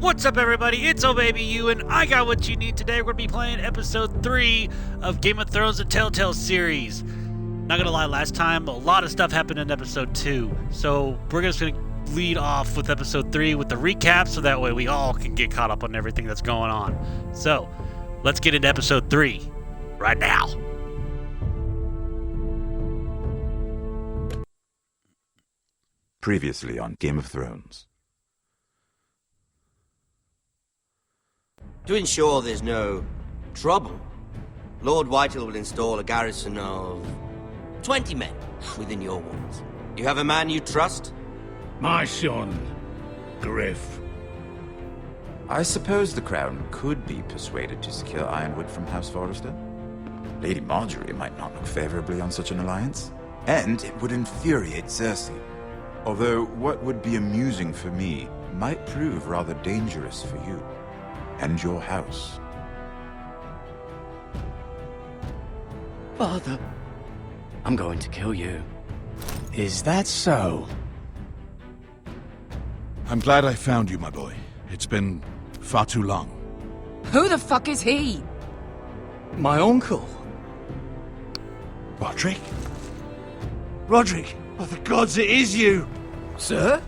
What's up, everybody? It's Oh Baby You, and I got what you need today. We're going to be playing Episode 3 of Game of Thrones, the Telltales series. Not going to lie, last time, a lot of stuff happened in Episode 2. So we're just going to lead off with Episode 3 with the recap, so that way we all can get caught up on everything that's going on. So, let's get into Episode 3 right now. Previously on Game of Thrones. To ensure there's no trouble, Lord Whitehall will install a garrison of 20 men within your walls. You have a man you trust? My son, Griff. I suppose the Crown could be persuaded to secure Ironwood from House Forrester. Lady Marjorie might not look favorably on such an alliance, and it would infuriate Cersei. Although what would be amusing for me might prove rather dangerous for you and your house. Father, I'm going to kill you. Is that so? I'm glad I found you, my boy. It's been far too long. Who the fuck is he? My uncle. Roderick? Roderick. By the gods, it is you! Sir?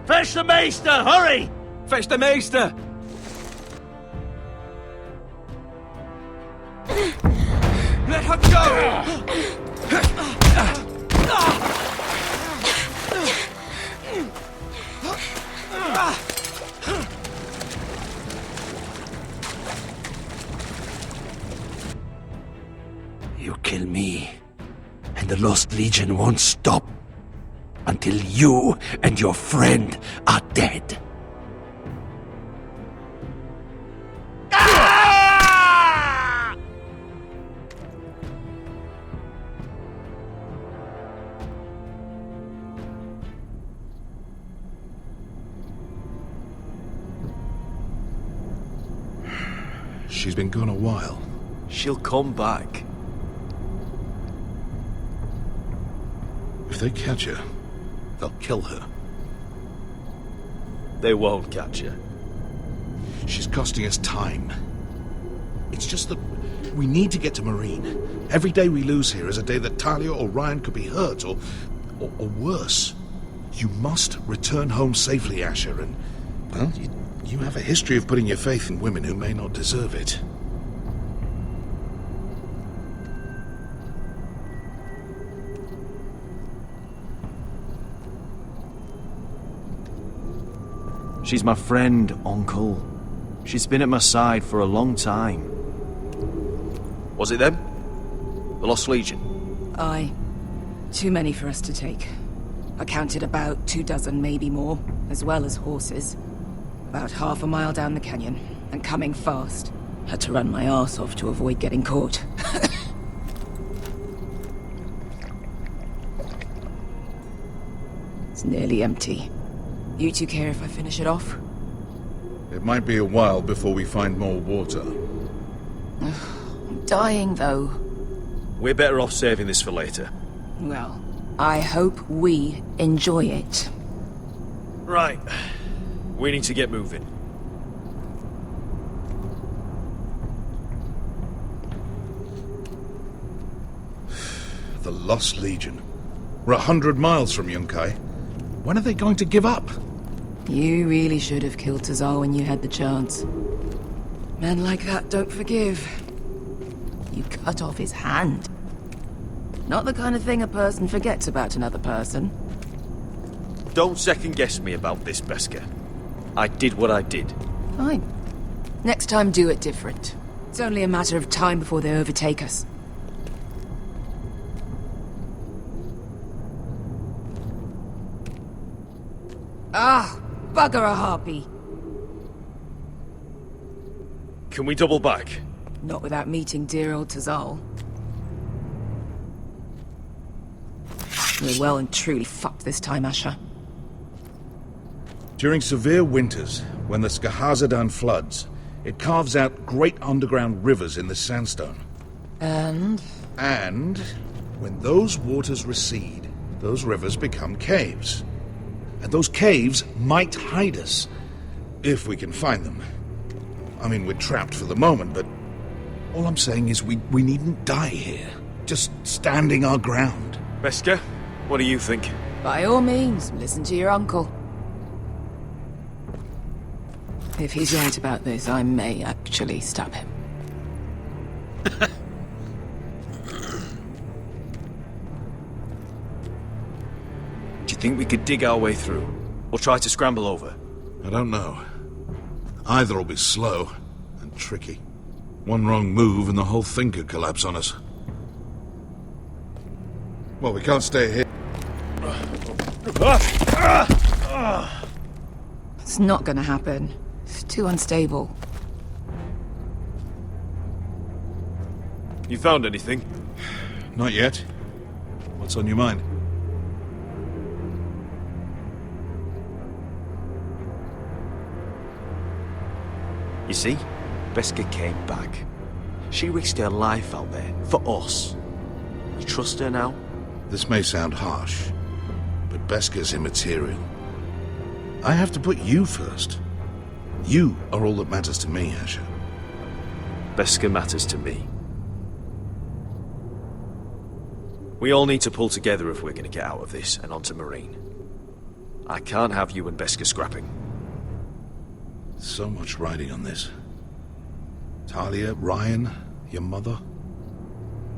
Fetch the maester, hurry! Fetch the maester! Let her go! You kill me, and the Lost Legion won't stop until you and your friend are dead. She's been gone a while. She'll come back. If they catch her, they'll kill her. They won't catch her. She's costing us time. It's just that we need to get to Marine. Every day we lose here is a day that Talia or Ryan could be hurt, or worse. You must return home safely, Asher, and, well, you have a history of putting your faith in women who may not deserve it. She's my friend, Uncle. She's been at my side for a long time. Was it them? The Lost Legion? Aye. Too many for us to take. I counted about 24, maybe more, as well as horses. About half a mile down the canyon, and coming fast. Had to run my arse off to avoid getting caught. It's nearly empty. You two care if I finish it off? It might be a while before we find more water. I'm dying, though. We're better off saving this for later. Well, I hope we enjoy it. Right. We need to get moving. The Lost Legion. We're 100 miles from Yunkai. When are they going to give up? You really should have killed Tazal when you had the chance. Men like that don't forgive. You cut off his hand. Not the kind of thing a person forgets about another person. Don't second-guess me about this, Beskar. I did what I did. Fine. Next time, do it different. It's only a matter of time before they overtake us. Ah, bugger a harpy. Can we double back? Not without meeting dear old Tazal. We're well and truly fucked this time, Asher. During severe winters, when the Skahazadan floods, it carves out great underground rivers in the sandstone. And? And when those waters recede, those rivers become caves. And those caves might hide us. If we can find them. I mean, we're trapped for the moment, but all I'm saying is we needn't die here. Just standing our ground. Beskar, what do you think? By all means, listen to your uncle. If he's right about this, I may actually stab him. Do you think we could dig our way through? Or try to scramble over? I don't know. Either will be slow and tricky. One wrong move and the whole thing could collapse on us. Well, we can't stay here. It's not gonna happen. It's too unstable. You found anything? Not yet. What's on your mind? You see, Beskar came back. She risked her life out there, for us. You trust her now? This may sound harsh, but Beskar's immaterial. I have to put you first. You are all that matters to me, Asher. Beskar matters to me. We all need to pull together if we're going to get out of this and onto Marine. I can't have you and Beskar scrapping. So much riding on this. Talia, Ryan, your mother.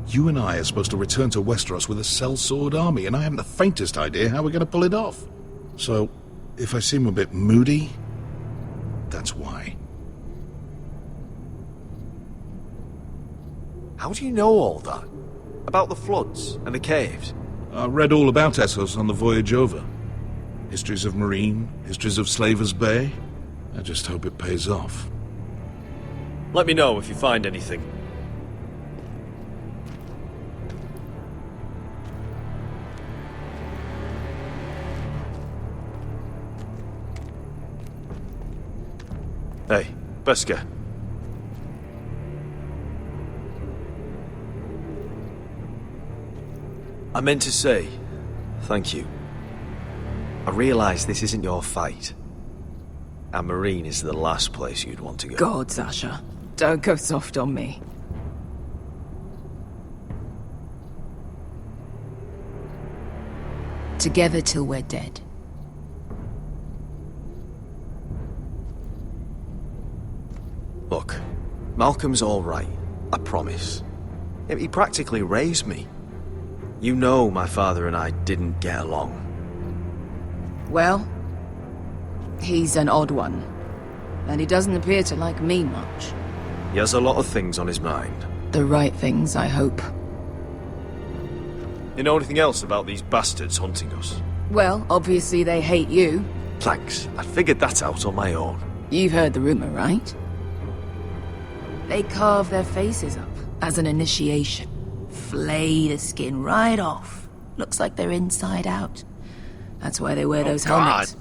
You and I are supposed to return to Westeros with a sellsword army, and I haven't the faintest idea how we're going to pull it off. So, if I seem a bit moody, that's why. How do you know all that? About the floods and the caves? I read all about Essos on the voyage over. Histories of Marine, histories of Slaver's Bay. I just hope it pays off. Let me know if you find anything. Hey, Beskar. I meant to say, thank you. I realise this isn't your fight. And Marine is the last place you'd want to go. God, Sasha. Don't go soft on me. Together till we're dead. Look, Malcolm's all right. I promise. He practically raised me. You know my father and I didn't get along. Well, he's an odd one. And he doesn't appear to like me much. He has a lot of things on his mind. The right things, I hope. You know anything else about these bastards hunting us? Well, obviously they hate you. Thanks. I figured that out on my own. You've heard the rumor, right? They carve their faces up as an initiation. Flay the skin right off. Looks like they're inside out. That's why they wear those helmets.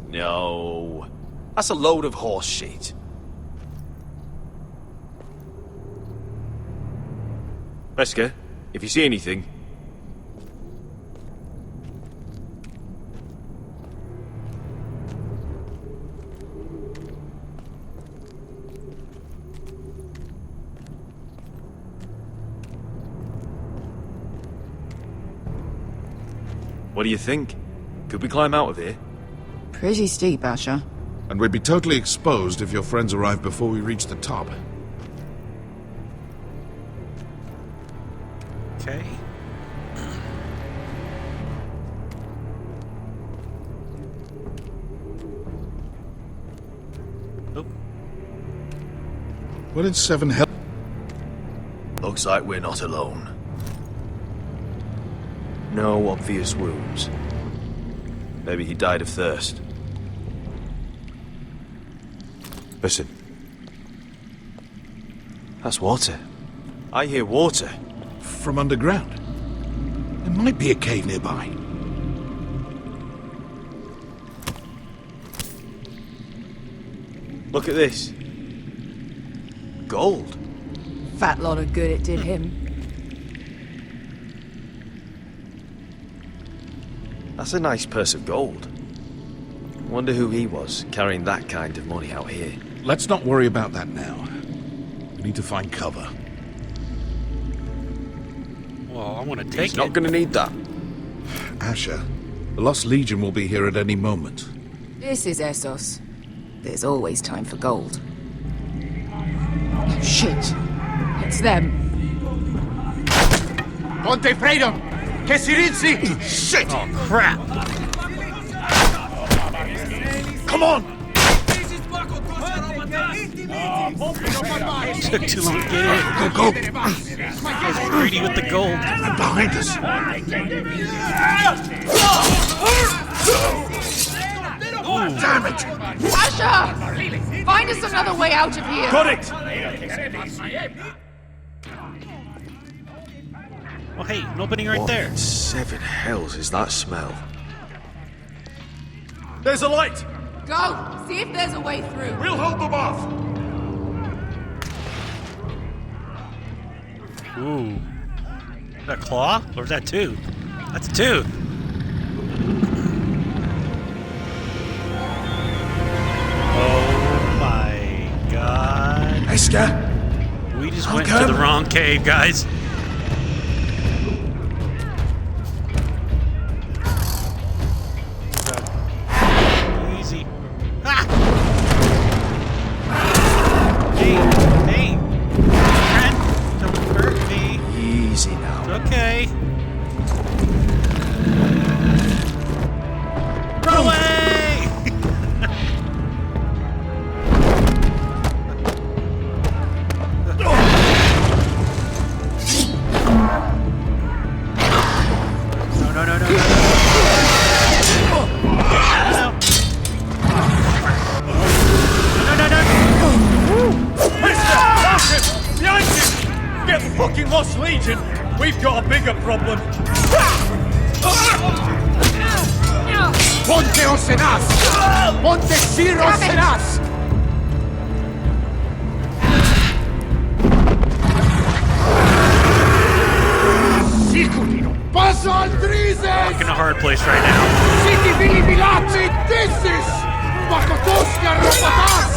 No. That's a load of horse shit. Beskar, if you see anything... What do you think? Could we climb out of here? Pretty steep, Asher. And we'd be totally exposed if your friends arrive before we reach the top. Okay. Oh. What did Seven help? Looks like we're not alone. No obvious wounds. Maybe he died of thirst. Listen. That's water. I hear water. From underground. There might be a cave nearby. Look at this. Gold. Fat lot of good it did him. That's a nice purse of gold. Wonder who he was, carrying that kind of money out here. Let's not worry about that now. We need to find cover. Well, I want to take He's it. not gonna need that. Asher, the Lost Legion will be here at any moment. This is Essos. There's always time for gold. Shit! It's them. Ponte freedom! Che si rizzi! Shit! Oh, crap. Come on! Took too long to get in. Go! I was greedy with the gold. And behind us! Damn it! Asher! Find us another way out of here! Got it! Oh, hey, an opening right there. What seven hells is that smell? There's a light! Go! See if there's a way through. We'll hold them off! Ooh. Is that a claw? Or is that two? That's two. Oh my god. Eska! We just I'll went to come. the wrong cave, guys. Easy. Ah! Hey, hey. Friend, don't hurt me. Easy now. Okay. Run away! No, no, no, no, no. No, no, no. Behind you! Get the fucking Lost Legion! We've got a bigger problem! Ponte Osenas! Ponte Zero Osenas! Siculino! Paso al Drizes! In a hard place right now. City Billy Bilati! This is Bakotoska Robotas!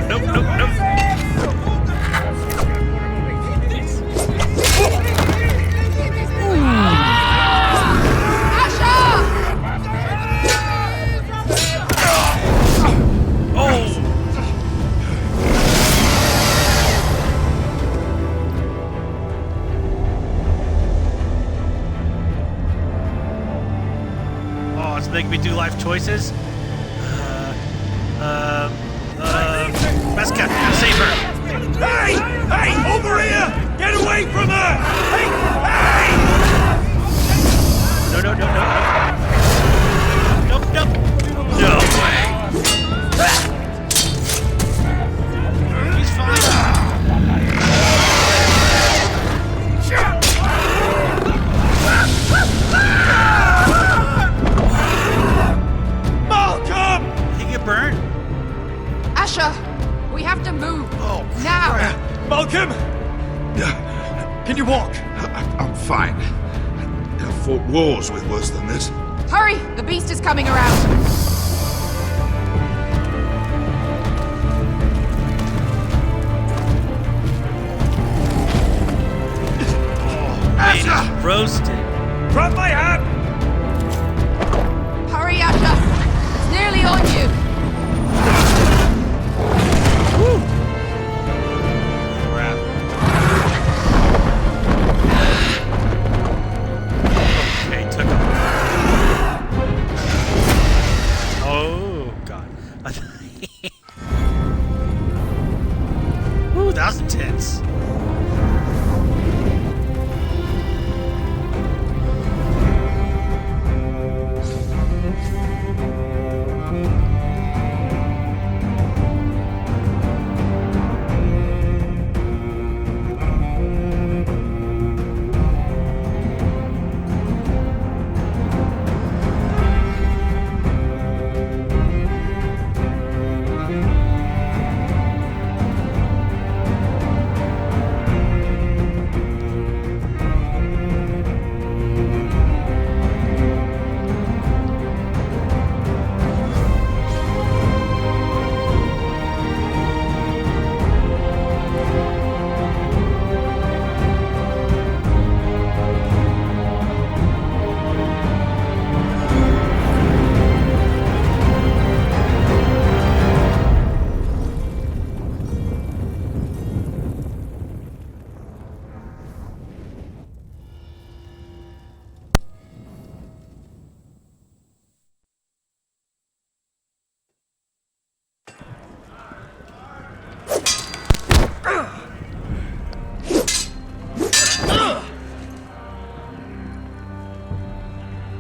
Nope, nope, nope. Oh, it's making me do life choices. Meska, save her. Hey! Hey! Over here! Get away from her! Hey! Hey! No, no, no, no, no. Nope, nope. No way. He's fine. Malcolm! Did he get burned? Asher! We have to move! Oh, Now! Malcolm! Can you walk? I'm fine. I've fought wars with worse than this. Hurry! The beast is coming around! man, he's roasted. Drop my hand! Hurry, Asher! It's nearly on you! Crap. Okay, took him. Oh, God. Ooh, that was intense.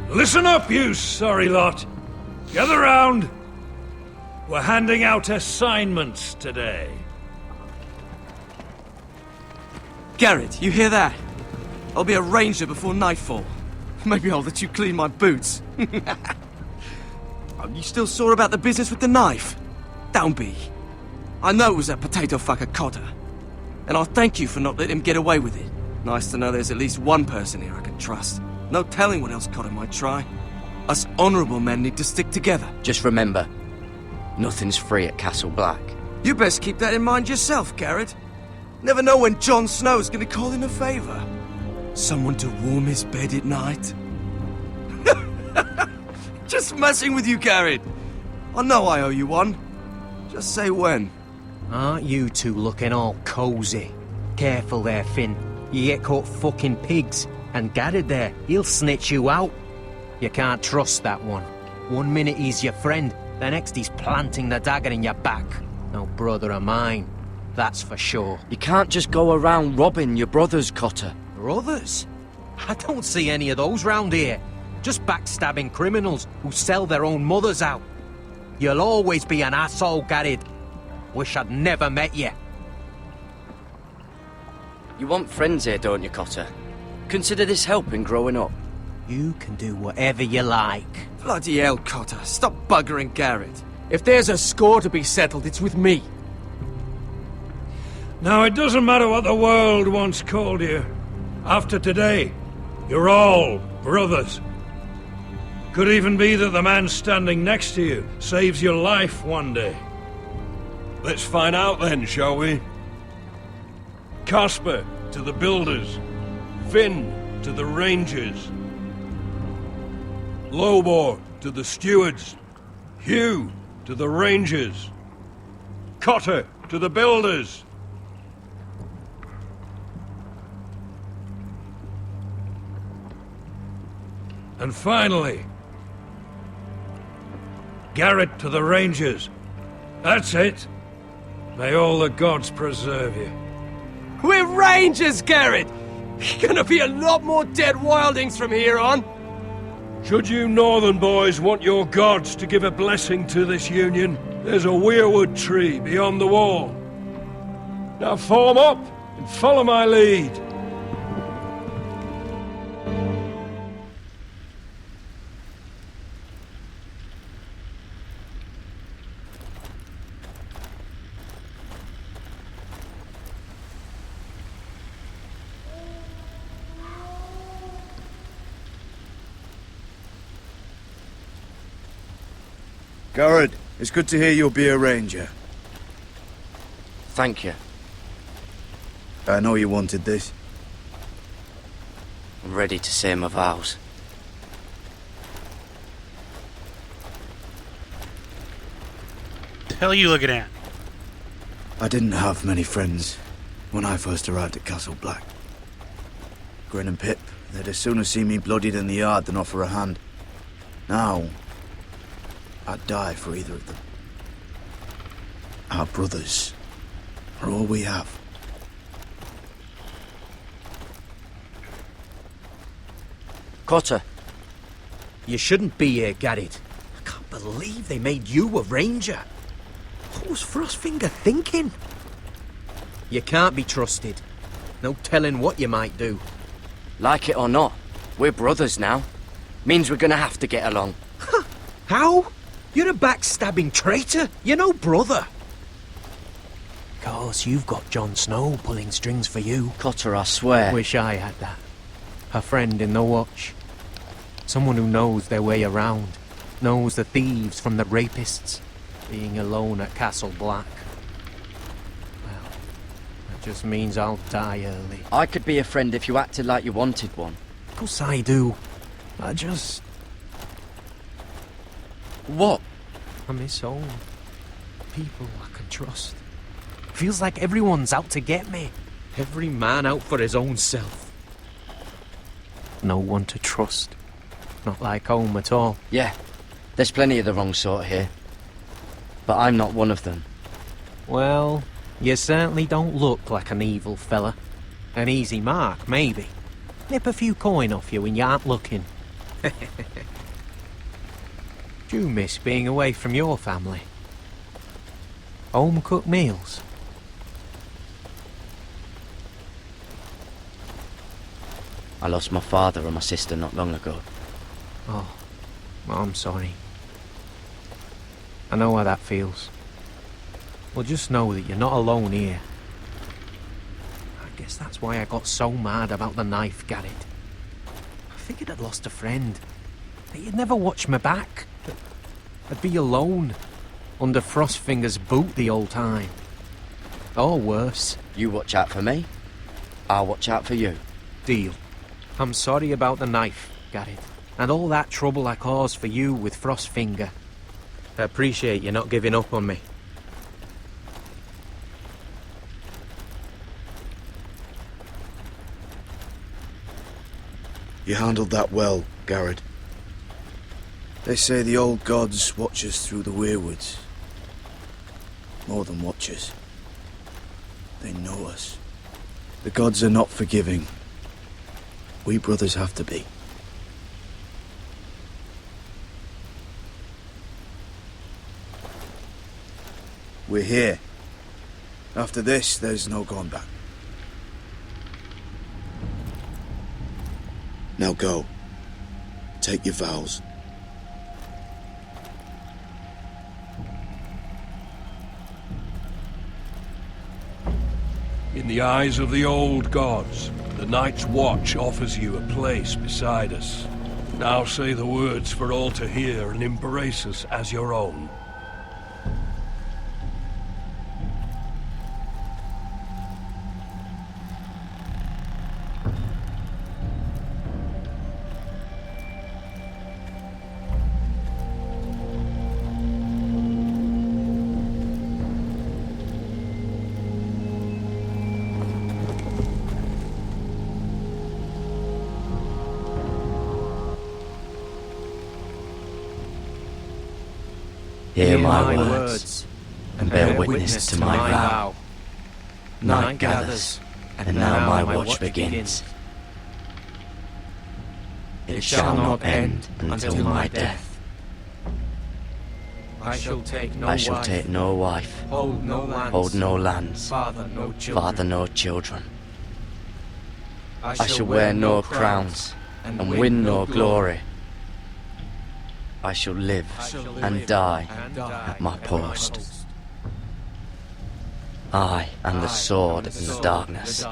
Listen up, you sorry lot. Gather round. We're handing out assignments today. Garrett, you hear that? I'll be a ranger before nightfall. Maybe I'll let you clean my boots. Oh, you still sore about the business with the knife? Don't be. I know it was that potato fucker Cotter. And I'll thank you for not letting him get away with it. Nice to know there's at least one person here I can trust. No telling what else Cotter might try. Us honourable men need to stick together. Just remember, nothing's free at Castle Black. You best keep that in mind yourself, Garrett. Never know when Jon Snow's gonna call in a favour. Someone to warm his bed at night. Just messing with you, Garrett. I know I owe you one. Just say when. Aren't you two looking all cosy? Careful there, Finn. You get caught fucking pigs. And Garrett there, he'll snitch you out. You can't trust that one. One minute he's your friend, the next he's planting the dagger in your back. No brother of mine, that's for sure. You can't just go around robbing your brothers, Cotter. Brothers? I don't see any of those round here. Just backstabbing criminals who sell their own mothers out. You'll always be an asshole, Garrett. Wish I'd never met you. You want friends here, don't you, Cotter? Consider this helping growing up. You can do whatever you like. Bloody hell, Cotter. Stop buggering Garrett. If there's a score to be settled, it's with me. Now, it doesn't matter what the world once called you. After today, you're all brothers. Could even be that the man standing next to you saves your life one day. Let's find out then, shall we? Casper to the builders. Finn to the rangers. Lobor to the stewards. Hugh to the rangers. Cotter to the builders. And finally, Garrett to the rangers. That's it. May all the gods preserve you. We're rangers, Garrett! Gonna be a lot more dead wildings from here on. Should you northern boys want your gods to give a blessing to this union, there's a weirwood tree beyond the wall. Now form up and follow my lead. Garrett, it's good to hear you'll be a ranger. Thank you. I know you wanted this. I'm ready to say my vows. The hell are you looking at? I didn't have many friends when I first arrived at Castle Black. Grin and Pip, they'd as soon see me bloodied in the yard than offer a hand. Now, I'd die for either of them. Our brothers are all we have. Cotter. You shouldn't be here, Garrett. I can't believe they made you a ranger. What was Frostfinger thinking? You can't be trusted. No telling what you might do. Like it or not, we're brothers now. Means we're gonna have to get along. How? You're a backstabbing traitor. You're no brother. 'Cause you've got Jon Snow pulling strings for you. Cotter, I swear. Wish I had that. A friend in the watch. Someone who knows their way around. Knows the thieves from the rapists. Being alone at Castle Black. Well, that just means I'll die early. I could be a friend if you acted like you wanted one. Of course I do. I just... What? I miss home. People I can trust. Feels like everyone's out to get me. Every man out for his own self. No one to trust. Not like home at all. Yeah, there's plenty of the wrong sort here. But I'm not one of them. Well, you certainly don't look like an evil fella. An easy mark, maybe. Nip a few coin off you when you aren't looking. Do you miss being away from your family? Home-cooked meals? I lost my father and my sister not long ago. Oh, well, I'm sorry. I know how that feels. Well, just know that you're not alone here. I guess that's why I got so mad about the knife, Garrett. I figured I'd lost a friend. That you'd never watch me back. That I'd be alone, under Frostfinger's boot the whole time. Or worse. You watch out for me, I'll watch out for you. Deal. I'm sorry about the knife, Garrett, and all that trouble I caused for you with Frostfinger. I appreciate you not giving up on me. You handled that well, Garrett. They say the old gods watch us through the weirwoods. More than watch us. They know us. The gods are not forgiving. We brothers have to be. We're here. After this, there's no going back. Now go. Take your vows. In the eyes of the old gods, the Night's Watch offers you a place beside us. Now say the words for all to hear and embrace us as your own. Hear my words, and bear witness to my vow. Night gathers, and now my watch begins. It shall not end until my death. I shall take no wife, hold no lands, father no children. I shall wear no crowns, and win no glory. I shall live and die at my post. I am the sword in the darkness.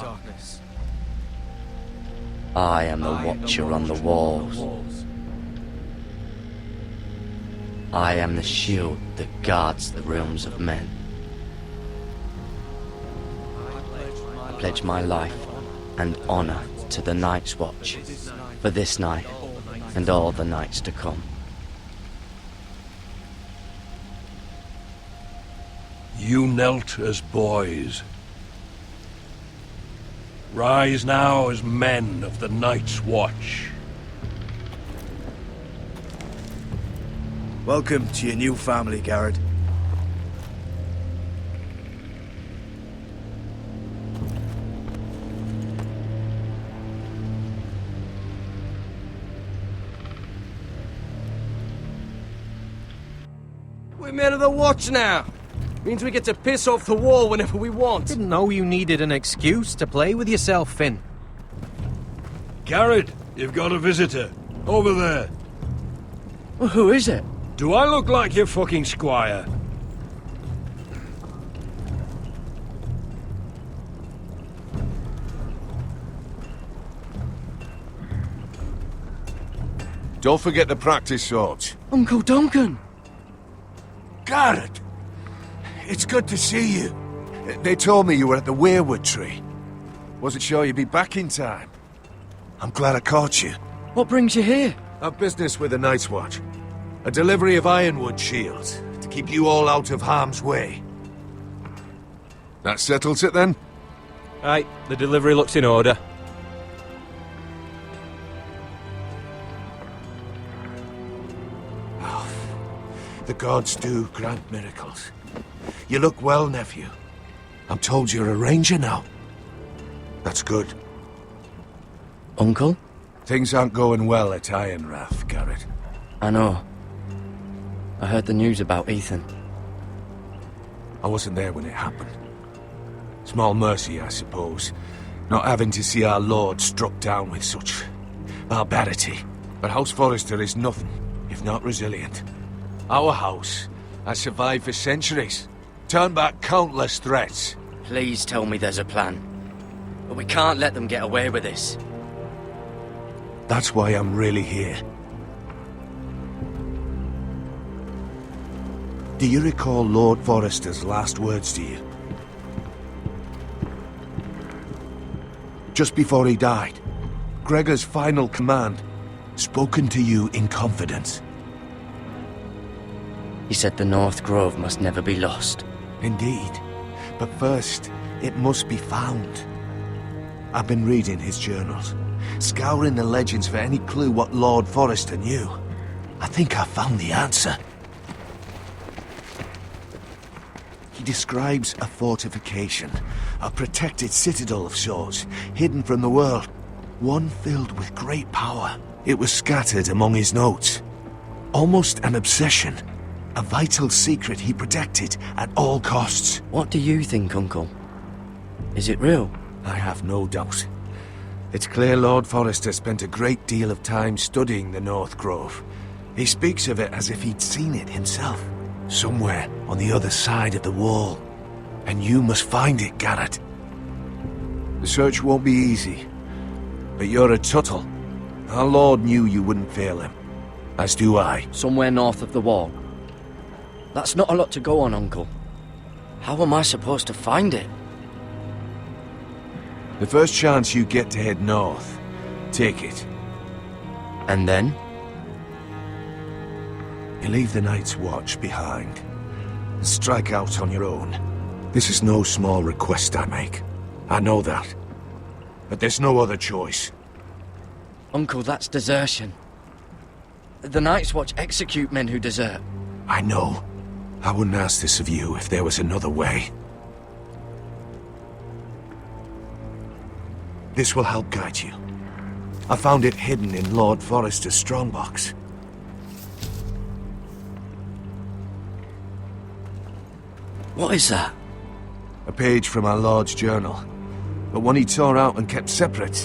I am the watcher on the walls. I am the shield that guards the realms of men. I pledge my life and honor to the Night's Watch for this night and all the nights to come. You knelt as boys. Rise now as men of the Night's Watch. Welcome to your new family, Garrett. We're men of the Watch now. Means we get to piss off the wall whenever we want. Didn't know you needed an excuse to play with yourself, Finn. Garrett, you've got a visitor. Over there. Well, who is it? Do I look like your fucking squire? Don't forget the practice swords. Uncle Duncan! Garrett! It's good to see you. They told me you were at the weirwood tree. Wasn't sure you'd be back in time. I'm glad I caught you. What brings you here? A business with the Night's Watch. A delivery of ironwood shields to keep you all out of harm's way. That settles it then? Aye, the delivery looks in order. The gods do grant miracles. You look well, nephew. I'm told you're a ranger now. That's good. Uncle? Things aren't going well at Ironrath, Garrett. I know. I heard the news about Ethan. I wasn't there when it happened. Small mercy, I suppose, not having to see our lord struck down with such barbarity. But House Forrester is nothing if not resilient. Our house has survived for centuries, turned back countless threats. Please tell me there's a plan. But we can't let them get away with this. That's why I'm really here. Do you recall Lord Forrester's last words to you? Just before he died, Gregor's final command, spoken to you in confidence. He said the North Grove must never be lost. Indeed. But first, it must be found. I've been reading his journals, scouring the legends for any clue what Lord Forrester knew. I think I found the answer. He describes a fortification, a protected citadel of sorts, hidden from the world, one filled with great power. It was scattered among his notes. Almost an obsession, a vital secret he protected at all costs. What do you think, Uncle? Is it real? I have no doubt. It's clear Lord Forrester spent a great deal of time studying the North Grove. He speaks of it as if he'd seen it himself, somewhere on the other side of the wall. And you must find it, Garrett. The search won't be easy, but you're a Tuttle. Our Lord knew you wouldn't fail him, as do I. Somewhere north of the wall. That's not a lot to go on, Uncle. How am I supposed to find it? The first chance you get to head north, take it. And then? You leave the Night's Watch behind, and strike out on your own. This is no small request I make. I know that. But there's no other choice. Uncle, that's desertion. The Night's Watch execute men who desert. I know. I wouldn't ask this of you if there was another way. This will help guide you. I found it hidden in Lord Forrester's strongbox. What is that? A page from our Lord's journal. But one he tore out and kept separate.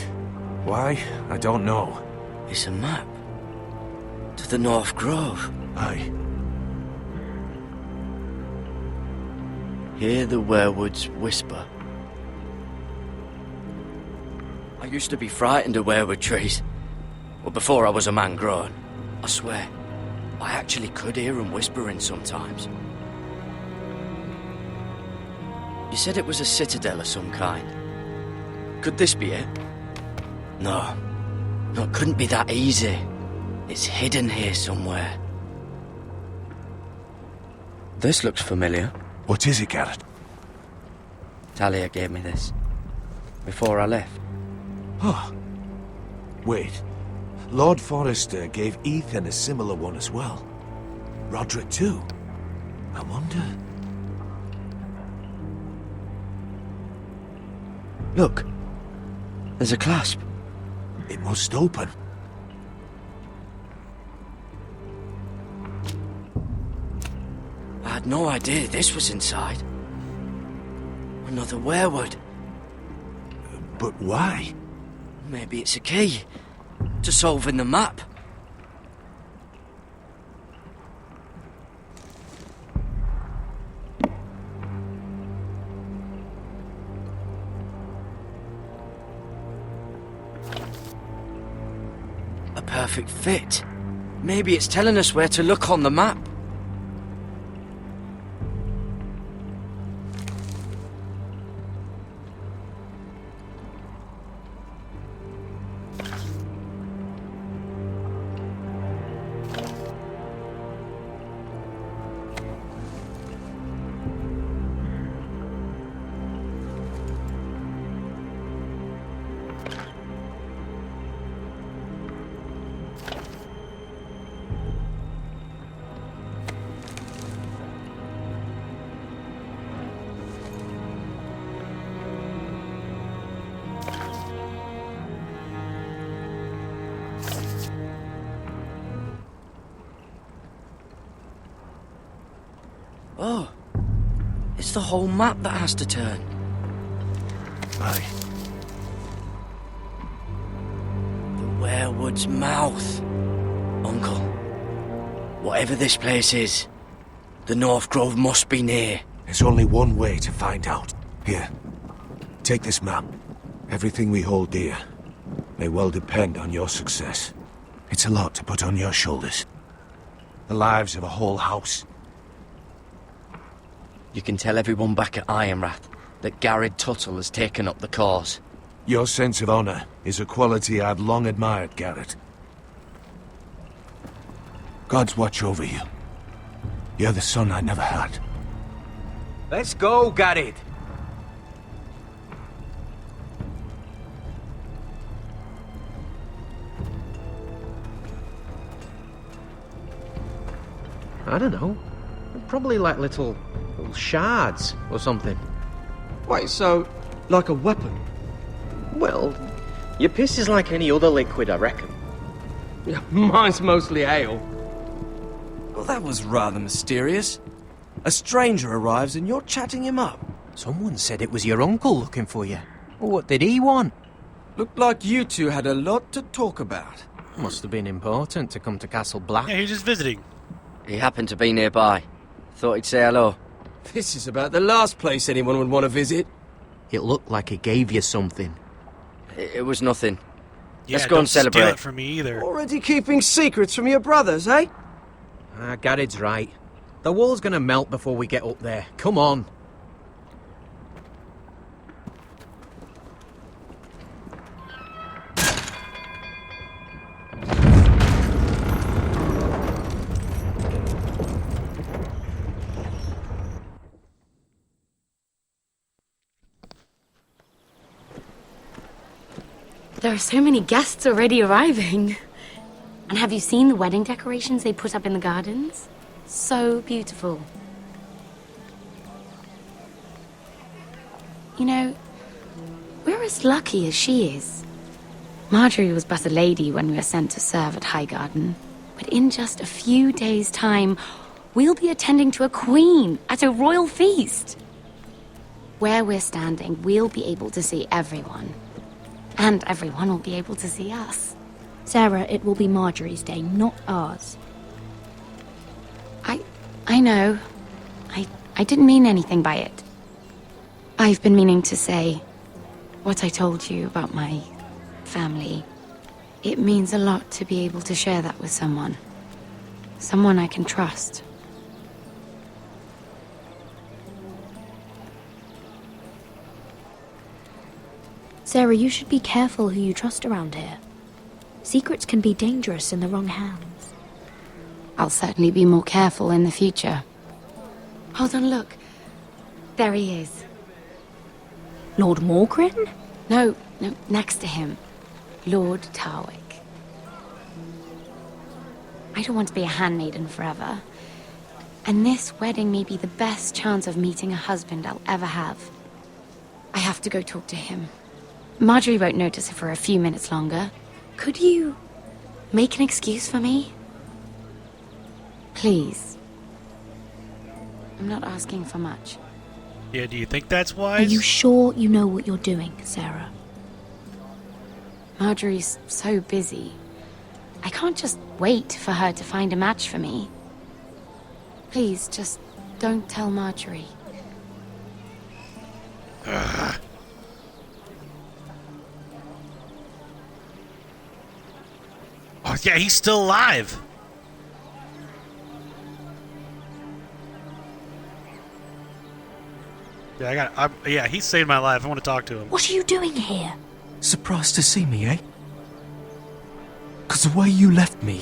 Why? I don't know. It's a map. To the North Grove. Aye. Hear the werewoods whisper. I used to be frightened of werewood trees. Well, before I was a man grown. I swear, I actually could hear them whispering sometimes. You said it was a citadel of some kind. Could this be it? No. No, it couldn't be that easy. It's hidden here somewhere. This looks familiar. What is it, Garrett? Talia gave me this. Before I left. Huh. Wait. Lord Forrester gave Ethan a similar one as well. Roderick too. I wonder... Look. There's a clasp. It must open. I had no idea this was inside. Another werewood. But why? Maybe it's a key to solving the map. A perfect fit. Maybe it's telling us where to look on the map. Oh, it's the whole map that has to turn. Aye. The Werewood's mouth. Uncle, whatever this place is, the North Grove must be near. There's only one way to find out. Here, take this map. Everything we hold dear may well depend on your success. It's a lot to put on your shoulders. The lives of a whole house. You can tell everyone back at Ironrath that Garrett Tuttle has taken up the cause. Your sense of honor is a quality I've long admired, Garrett. God's watch over you. You're the son I never had. Let's go, Garrett. I don't know. Probably like little shards or something. Wait, so, like a weapon? Well, your piss is like any other liquid, I reckon. Yeah, mine's mostly ale. Well, that was rather mysterious. A stranger arrives and you're chatting him up. Someone said it was your uncle looking for you. What did he want? Looked like you two had a lot to talk about. Must have been important to come to Castle Black. Yeah, he's just visiting. He happened to be nearby. Thought he'd say hello. This is about the last place anyone would want to visit. It looked like he gave you something. It was nothing. Yeah, Let's go and celebrate. Don't steal it from me either. Already keeping secrets from your brothers, eh? Garrett's right. The wall's gonna melt before we get up there. Come on. There are so many guests already arriving. And have you seen the wedding decorations they put up in the gardens? So beautiful. You know, we're as lucky as she is. Marjorie was but a lady when we were sent to serve at Highgarden. But in just a few days' time, we'll be attending to a queen at a royal feast. Where we're standing, we'll be able to see everyone. And everyone will be able to see us. Sarah, it will be Marjorie's day, not ours. I know. I didn't mean anything by it. I've been meaning to say what I told you about my family. It means a lot to be able to share that with someone. Someone I can trust. Sarah, you should be careful who you trust around here. Secrets can be dangerous in the wrong hands. I'll certainly be more careful in the future. Hold on, look. There he is. Lord Morgrin? No, next to him. Lord Tarwick. I don't want to be a handmaiden forever. And this wedding may be the best chance of meeting a husband I'll ever have. I have to go talk to him. Marjorie won't notice it for a few minutes longer. Could you make an excuse for me? Please. I'm not asking for much. Yeah, do you think that's Are wise? you sure you know what you're doing, Sarah? Marjorie's so busy. I can't just wait for her to find a match for me. Please, just don't tell Marjorie. Oh, yeah, he's still alive. Yeah, he's saved my life. I want to talk to him. What are you doing here? Surprised to see me, eh? 'Cause the way you left me,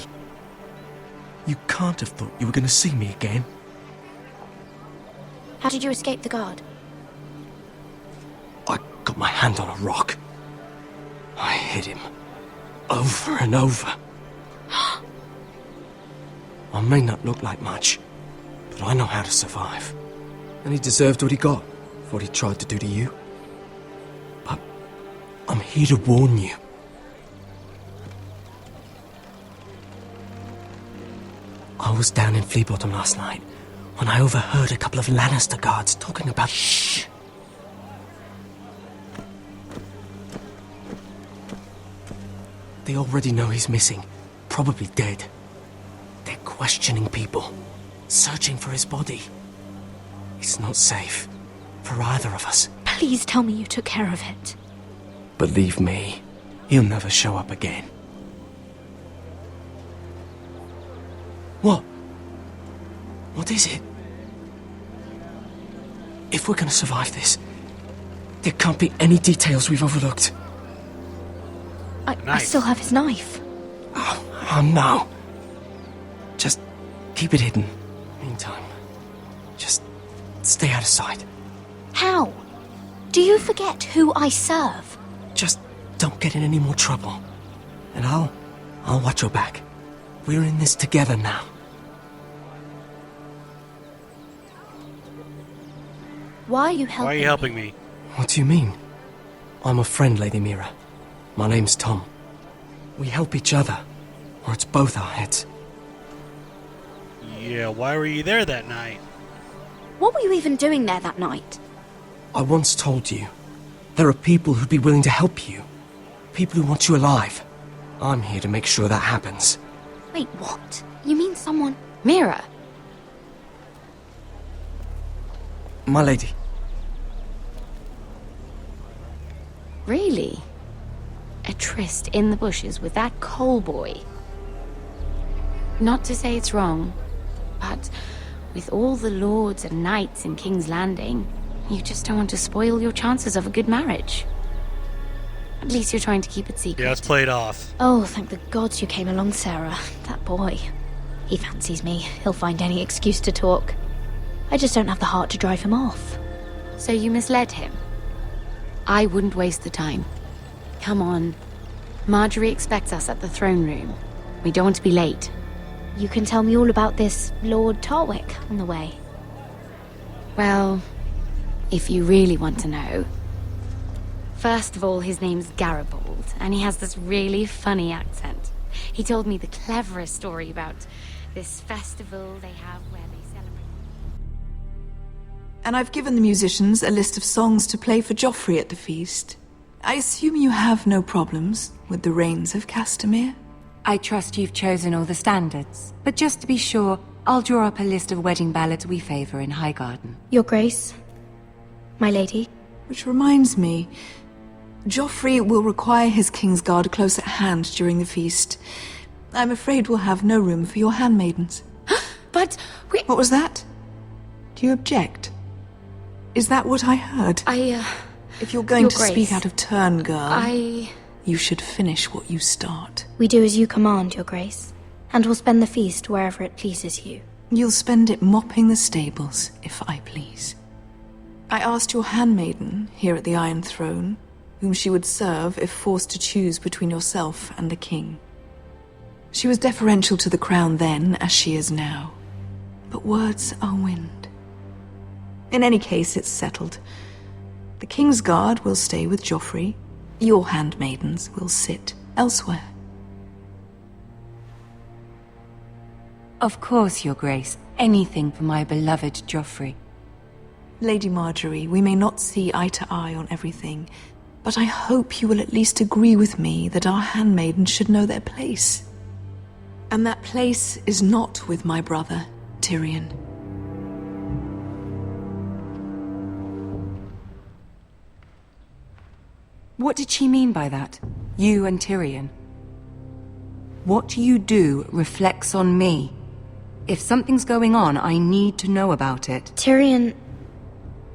you can't have thought you were gonna see me again. How did you escape the guard? I got my hand on a rock. I hit him. Over and over. I may not look like much, but I know how to survive. And he deserved what he got for what he tried to do to you. But I'm here to warn you. I was down in Flea Bottom last night when I overheard a couple of Lannister guards talking about... Shh! They already know he's missing, probably dead. They're questioning people, searching for his body. It's not safe for either of us. Please tell me you took care of it. Believe me, he'll never show up again. What? What is it? If we're gonna survive this, there can't be any details we've overlooked. I still have his knife. Oh no. Just keep it hidden. Meantime, just stay out of sight. How? Do you forget who I serve? Just don't get in any more trouble. And I'll watch your back. We're in this together now. Why are you helping Why are you helping me? What do you mean? I'm a friend, Lady Mira. My name's Tom. We help each other, or it's both our heads. Yeah, why were you there that night? What were you even doing there that night? I once told you, there are people who'd be willing to help you. People who want you alive. I'm here to make sure that happens. Wait, what? You mean someone... Mira. My lady. Really? A tryst in the bushes with that coal boy? Not to say it's wrong, but with all the lords and knights in King's Landing, you just don't want to spoil your chances of a good marriage. At least you're trying to keep it secret. Yeah, it's played off. Oh, thank the gods you came along, Sarah. That boy. He fancies me. He'll find any excuse to talk. I just don't have the heart to drive him off. So you misled him? I wouldn't waste the time. Come on. Marjorie expects us at the throne room. We don't want to be late. You can tell me all about this Lord Tarwick on the way. Well, if you really want to know. First of all, his name's Garibold, and he has this really funny accent. He told me the cleverest story about this festival they have where they celebrate... And I've given the musicians a list of songs to play for Joffrey at the feast. I assume you have no problems with the Rains of Castamere? I trust you've chosen all the standards, but just to be sure, I'll draw up a list of wedding ballads we favor in Highgarden. Your Grace, my lady. Which reminds me, Joffrey will require his Kingsguard close at hand during the feast. I'm afraid we'll have no room for your handmaidens. But we... What was that? Do you object? Is that what I heard? If you're going Your to Grace, speak out of turn, girl, I... you should finish what you start. We do as you command, Your Grace, and we'll spend the feast wherever it pleases you. You'll spend it mopping the stables, if I please. I asked your handmaiden, here at the Iron Throne, whom she would serve if forced to choose between yourself and the king. She was deferential to the crown then, as she is now. But words are wind. In any case, it's settled. The Kingsguard will stay with Joffrey. Your handmaidens will sit elsewhere. Of course, Your Grace. Anything for my beloved Joffrey. Lady Marjorie, we may not see eye to eye on everything, but I hope you will at least agree with me that our handmaidens should know their place. And that place is not with my brother, Tyrion. What did she mean by that? You and Tyrion? What you do reflects on me. If something's going on, I need to know about it. Tyrion...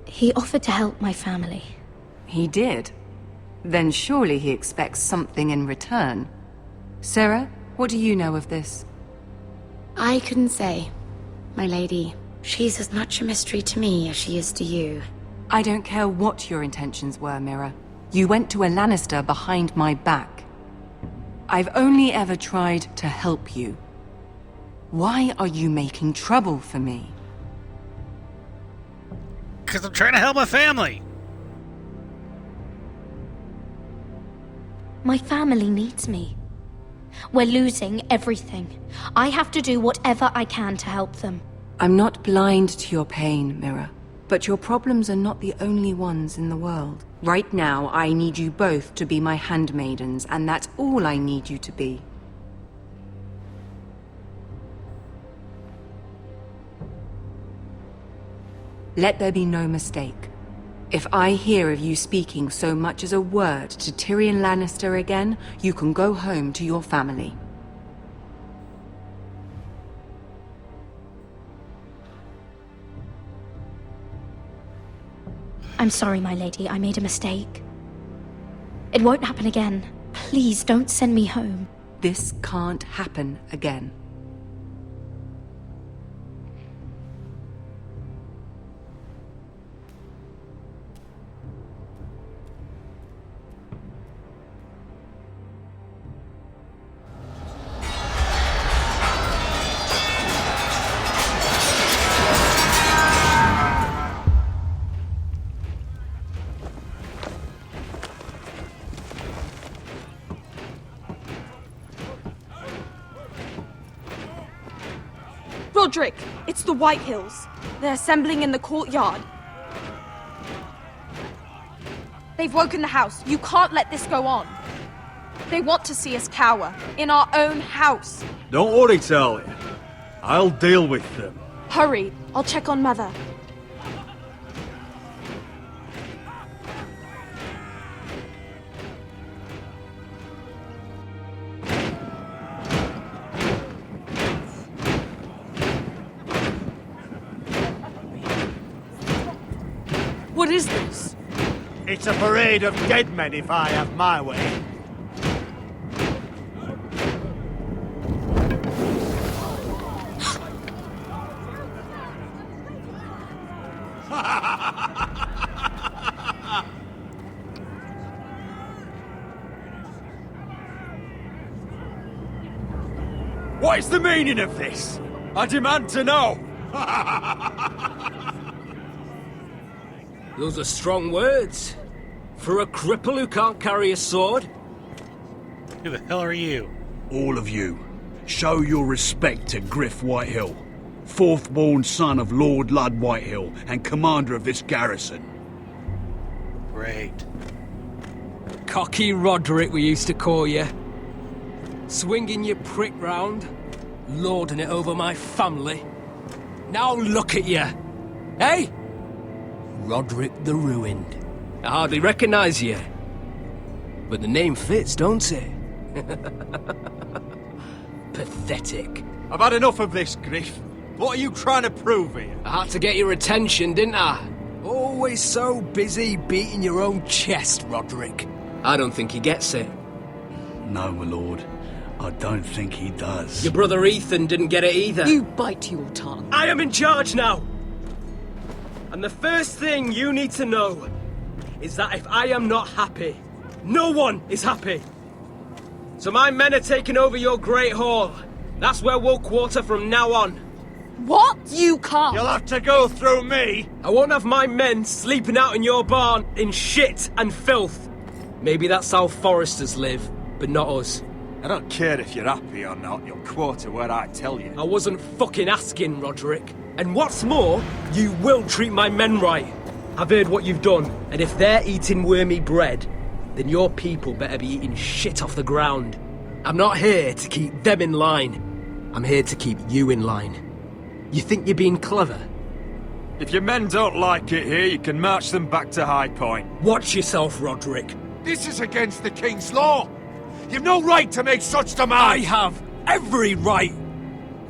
he offered to help my family. He did? Then surely he expects something in return. Sarah, what do you know of this? I couldn't say, my lady. She's as much a mystery to me as she is to you. I don't care what your intentions were, Mira. You went to a Lannister behind my back. I've only ever tried to help you. Why are you making trouble for me? Because I'm trying to help my family. My family needs me. We're losing everything. I have to do whatever I can to help them. I'm not blind to your pain, Mira. But your problems are not the only ones in the world. Right now, I need you both to be my handmaidens, and that's all I need you to be. Let there be no mistake. If I hear of you speaking so much as a word to Tyrion Lannister again, you can go home to your family. I'm sorry, my lady. I made a mistake. It won't happen again. Please don't send me home. This can't happen again. Roderick, it's the White Hills. They're assembling in the courtyard. They've woken the house. You can't let this go on. They want to see us cower. In our own house. Don't worry, Talia. I'll deal with them. Hurry. I'll check on Mother. What is this? It's a parade of dead men if I have my way. What is the meaning of this? I demand to know! Those are strong words. For a cripple who can't carry a sword? Who the hell are you? All of you, show your respect to Griff Whitehill, fourth-born son of Lord Ludd Whitehill and commander of this garrison. Great. Cocky Roderick, we used to call you. Swinging your prick round, lording it over my family. Now look at you. Hey? Roderick the Ruined. I hardly recognise you. But the name fits, don't it? Pathetic. I've had enough of this, Griff. What are you trying to prove here? I had to get your attention, didn't I? Always so busy beating your own chest, Roderick. I don't think he gets it. No, my lord. I don't think he does. Your brother Ethan didn't get it either. You bite your tongue. I am in charge now! And the first thing you need to know is that if I am not happy, no one is happy. So my men are taking over your Great Hall. That's where we'll quarter from now on. What? You can't. You'll have to go through me. I won't have my men sleeping out in your barn in shit and filth. Maybe that's how Foresters live, but not us. I don't care if you're happy or not. You'll quarter where I tell you. I wasn't fucking asking, Roderick. And what's more, you will treat my men right. I've heard what you've done, and if they're eating wormy bread, then your people better be eating shit off the ground. I'm not here to keep them in line. I'm here to keep you in line. You think you're being clever? If your men don't like it here, you can march them back to High Point. Watch yourself, Roderick. This is against the King's law. You've no right to make such demands. I have every right.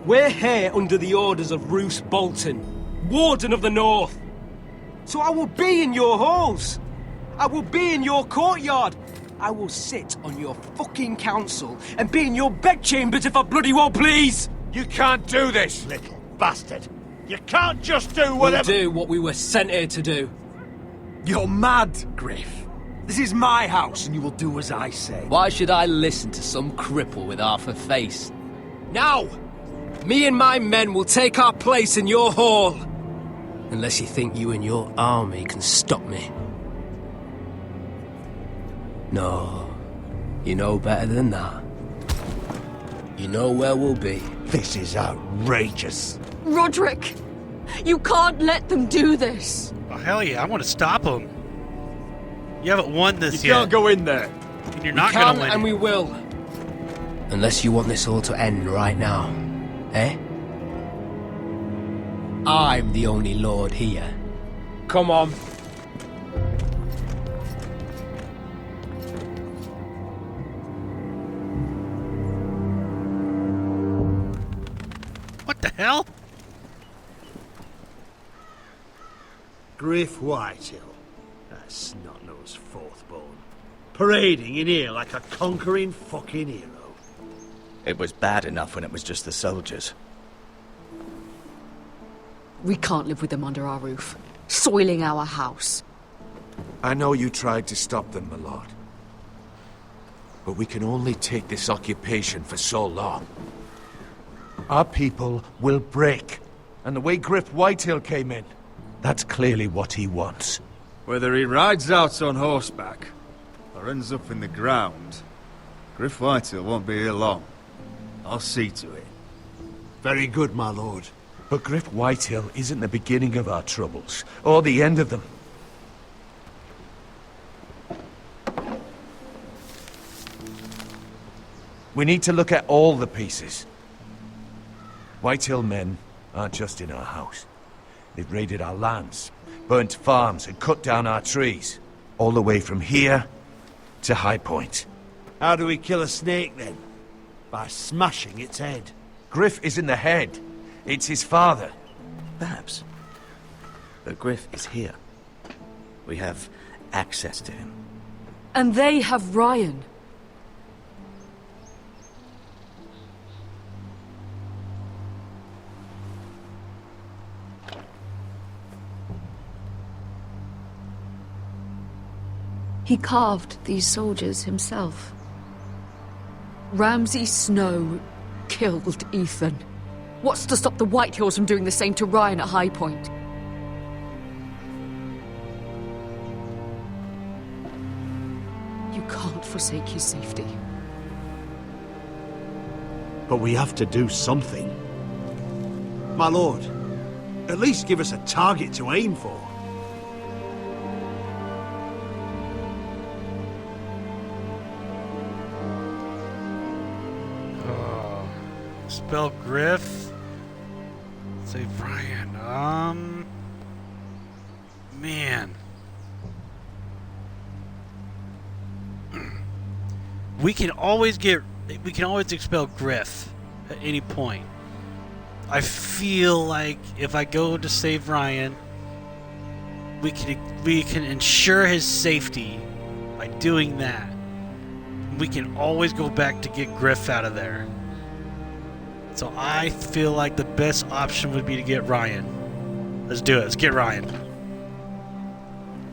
We're here under the orders of Roose Bolton, Warden of the North. So I will be in your halls. I will be in your courtyard. I will sit on your fucking council and be in your bedchambers if I bloody well please. You can't do this, little bastard. You can't just do whatever... We'll do what we were sent here to do. You're mad, Griff. This is my house and you will do as I say. Why should I listen to some cripple with half a face? Now! Me and my men will take our place in your hall. Unless you think you and your army can stop me. No. You know better than that. You know where we'll be. This is outrageous. Roderick! You can't let them do this! Oh, hell yeah, I want to stop them. You haven't won this You yet. can't go in there. And you're not going to win. And we will. Unless you want this all to end right now. Eh? I'm the only lord here. Come on. What the hell? Griff Whitehill. That snot-nosed fourthborn. Parading in here like a conquering fucking hero. It was bad enough when it was just the soldiers. We can't live with them under our roof, soiling our house. I know you tried to stop them, my lord. But we can only take this occupation for so long. Our people will break. And the way Griff Whitehill came in, that's clearly what he wants. Whether he rides out on horseback or ends up in the ground, Griff Whitehill won't be here long. I'll see to it. Very good, my lord. But Griff Whitehill isn't the beginning of our troubles, or the end of them. We need to look at all the pieces. Whitehill men aren't just in our house. They've raided our lands, burnt farms, and cut down our trees. All the way from here to High Point. How do we kill a snake, then? By smashing its head. Griff isn't the head. It's his father. Perhaps. But Griff is here. We have access to him. And they have Ryan. He carved these soldiers himself. Ramsay Snow killed Ethan. What's to stop the Whitehills from doing the same to Ryan at High Point? You can't forsake his safety. But we have to do something. My lord, at least give us a target to aim for. Spell Griff. Save Ryan. Man. We can always expel Griff at any point. I feel like if I go to save Ryan, we can ensure his safety by doing that. We can always go back to get Griff out of there. So I feel like the best option would be to get Ryan. Let's do it. Let's get Ryan.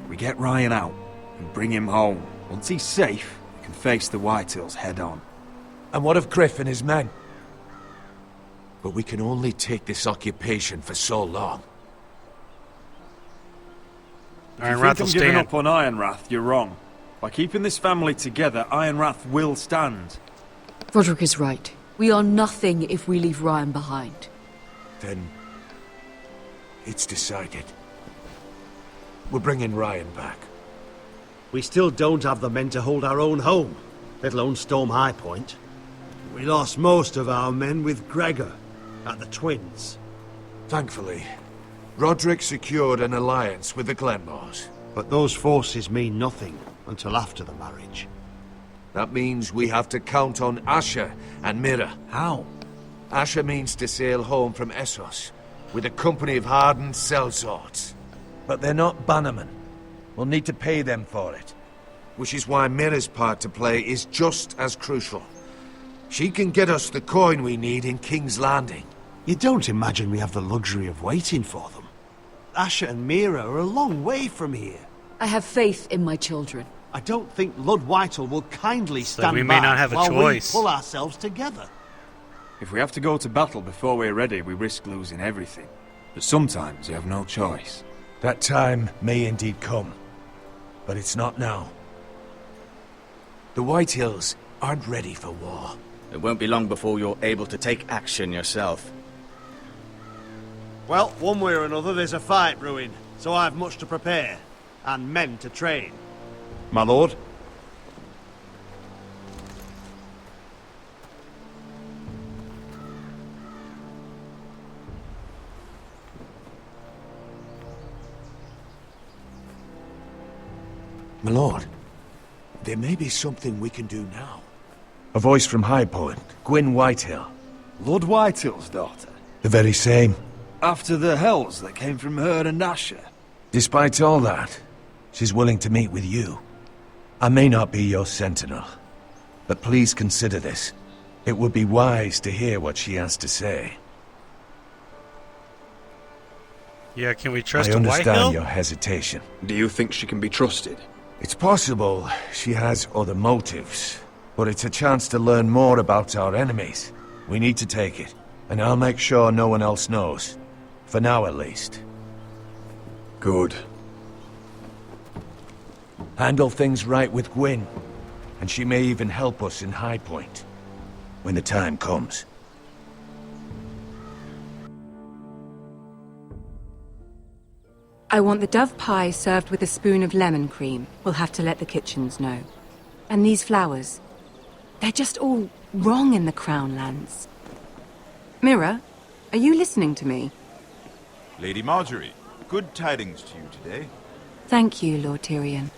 We get Ryan out and bring him home. Once he's safe, we can face the Whitehills head on. And what of Griff and his men? But we can only take this occupation for so long. Ironrath will stand. Giving up on Ironrath, you're wrong. By keeping this family together, Ironrath will stand. Roderick is right. We are nothing if we leave Ryan behind. Then it's decided. We're bringing Ryan back. We still don't have the men to hold our own home, let alone storm High Point. We lost most of our men with Gregor at the Twins. Thankfully, Roderick secured an alliance with the Glenmores. But those forces mean nothing until after the marriage. That means we have to count on Asher and Mira. How? Asher means to sail home from Essos with a company of hardened sellswords. But they're not bannermen. We'll need to pay them for it. Which is why Mira's part to play is just as crucial. She can get us the coin we need in King's Landing. You don't imagine we have the luxury of waiting for them? Asher and Mira are a long way from here. I have faith in my children. I don't think Lord Whitehill will kindly stand we may not have a while choice. We pull ourselves together. If we have to go to battle before we're ready, we risk losing everything. But sometimes you have no choice. That time may indeed come. But it's not now. The Whitehills aren't ready for war. It won't be long before you're able to take action yourself. Well, one way or another, there's a fight brewing, so I've much to prepare, and men to train. My lord? My lord, there may be something we can do now. A voice from High Point, Gwyn Whitehill. Lord Whitehill's daughter? The very same. After the hells that came from her and Asher? Despite all that, she's willing to meet with you. I may not be your sentinel, but please consider this. It would be wise to hear what she has to say. Yeah, can we trust I a understand Whitehill? your hesitation. Do you think she can be trusted? It's possible she has other motives, but it's a chance to learn more about our enemies. We need to take it, and I'll make sure no one else knows. For now, at least. Good. Handle things right with Gwyn, and she may even help us in High Point, when the time comes. I want the dove pie served with a spoon of lemon cream. We'll have to let the kitchens know. And these flowers. They're just all wrong in the Crown lands. Mira, are you listening to me? Lady Marjorie, good tidings to you today. Thank you, Lord Tyrion.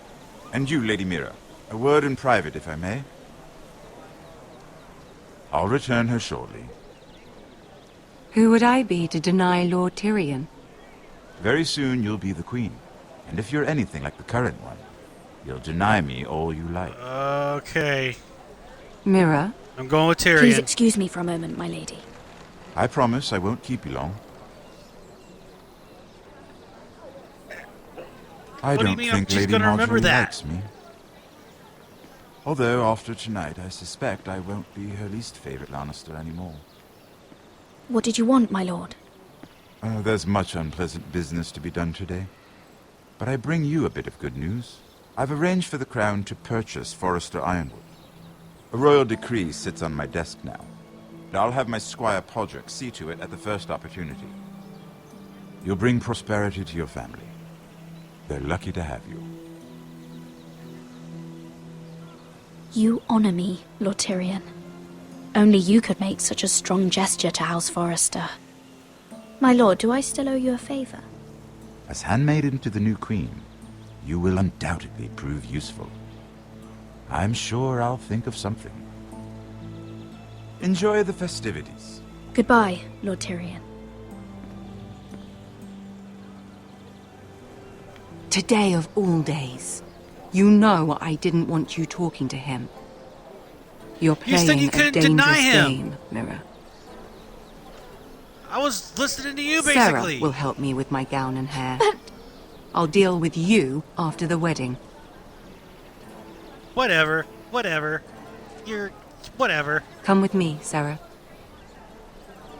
And you, Lady Mira. A word in private, if I may. I'll return her shortly. Who would I be to deny Lord Tyrion? Very soon you'll be the queen. And if you're anything like the current one, you'll deny me all you like. Okay. Mira? I'm going with Tyrion. Please excuse me for a moment, my lady. I promise I won't keep you long. I What do you don't mean think she's Lady gonna remember Marjorie that? likes me. Although after tonight, I suspect I won't be her least favorite Lannister anymore. What did you want, my lord? There's much unpleasant business to be done today. But I bring you a bit of good news. I've arranged for the Crown to purchase Forrester Ironwood. A royal decree sits on my desk now. And I'll have my squire Podrick see to it at the first opportunity. You'll bring prosperity to your family. They're lucky to have you. You honor me, Lord Tyrion. Only you could make such a strong gesture to House Forrester. My lord, do I still owe you a favor? As handmaiden to the new queen, you will undoubtedly prove useful. I'm sure I'll think of something. Enjoy the festivities. Goodbye, Lord Tyrion. Today of all days. You know I didn't want you talking to him. You're You said playing you a couldn't dangerous deny him. game, Mira. I was listening to you, Sarah basically. will help me with my gown and hair. I'll deal with you after the wedding. Whatever. Whatever. Come with me, Sarah.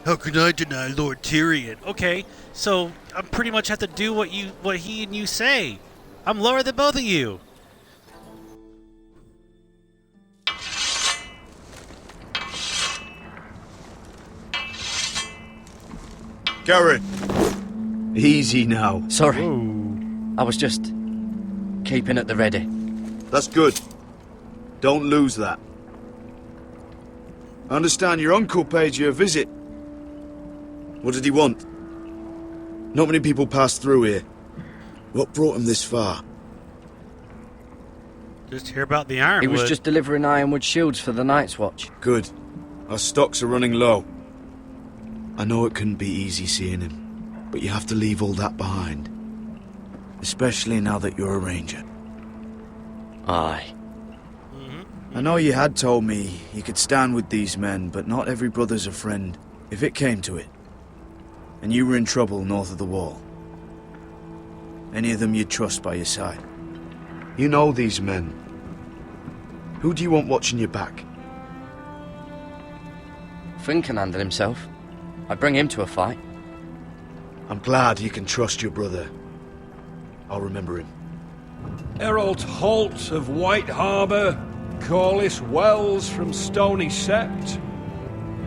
How can I deny Lord Tyrion? Okay, so I pretty much have to do what he and you say. I'm lower than both of you. Garrett! Easy now. Sorry. I was just keeping at the ready. That's good. Don't lose that. I understand your uncle paid you a visit. What did he want? Not many people pass through here. What brought him this far? Just hear about the Ironwood. He was just delivering Ironwood shields for the Night's Watch. Good. Our stocks are running low. I know it couldn't be easy seeing him, but you have to leave all that behind. Especially now that you're a ranger. Aye. I know you had told me you could stand with these men, but not every brother's a friend, if it came to it. And you were in trouble north of the wall. Any of them you'd trust by your side. You know these men. Who do you want watching your back? Finn can handle himself. I'd bring him to a fight. I'm glad you can trust your brother. I'll remember him. Errol Holt of White Harbour, Corliss Wells from Stony Sept.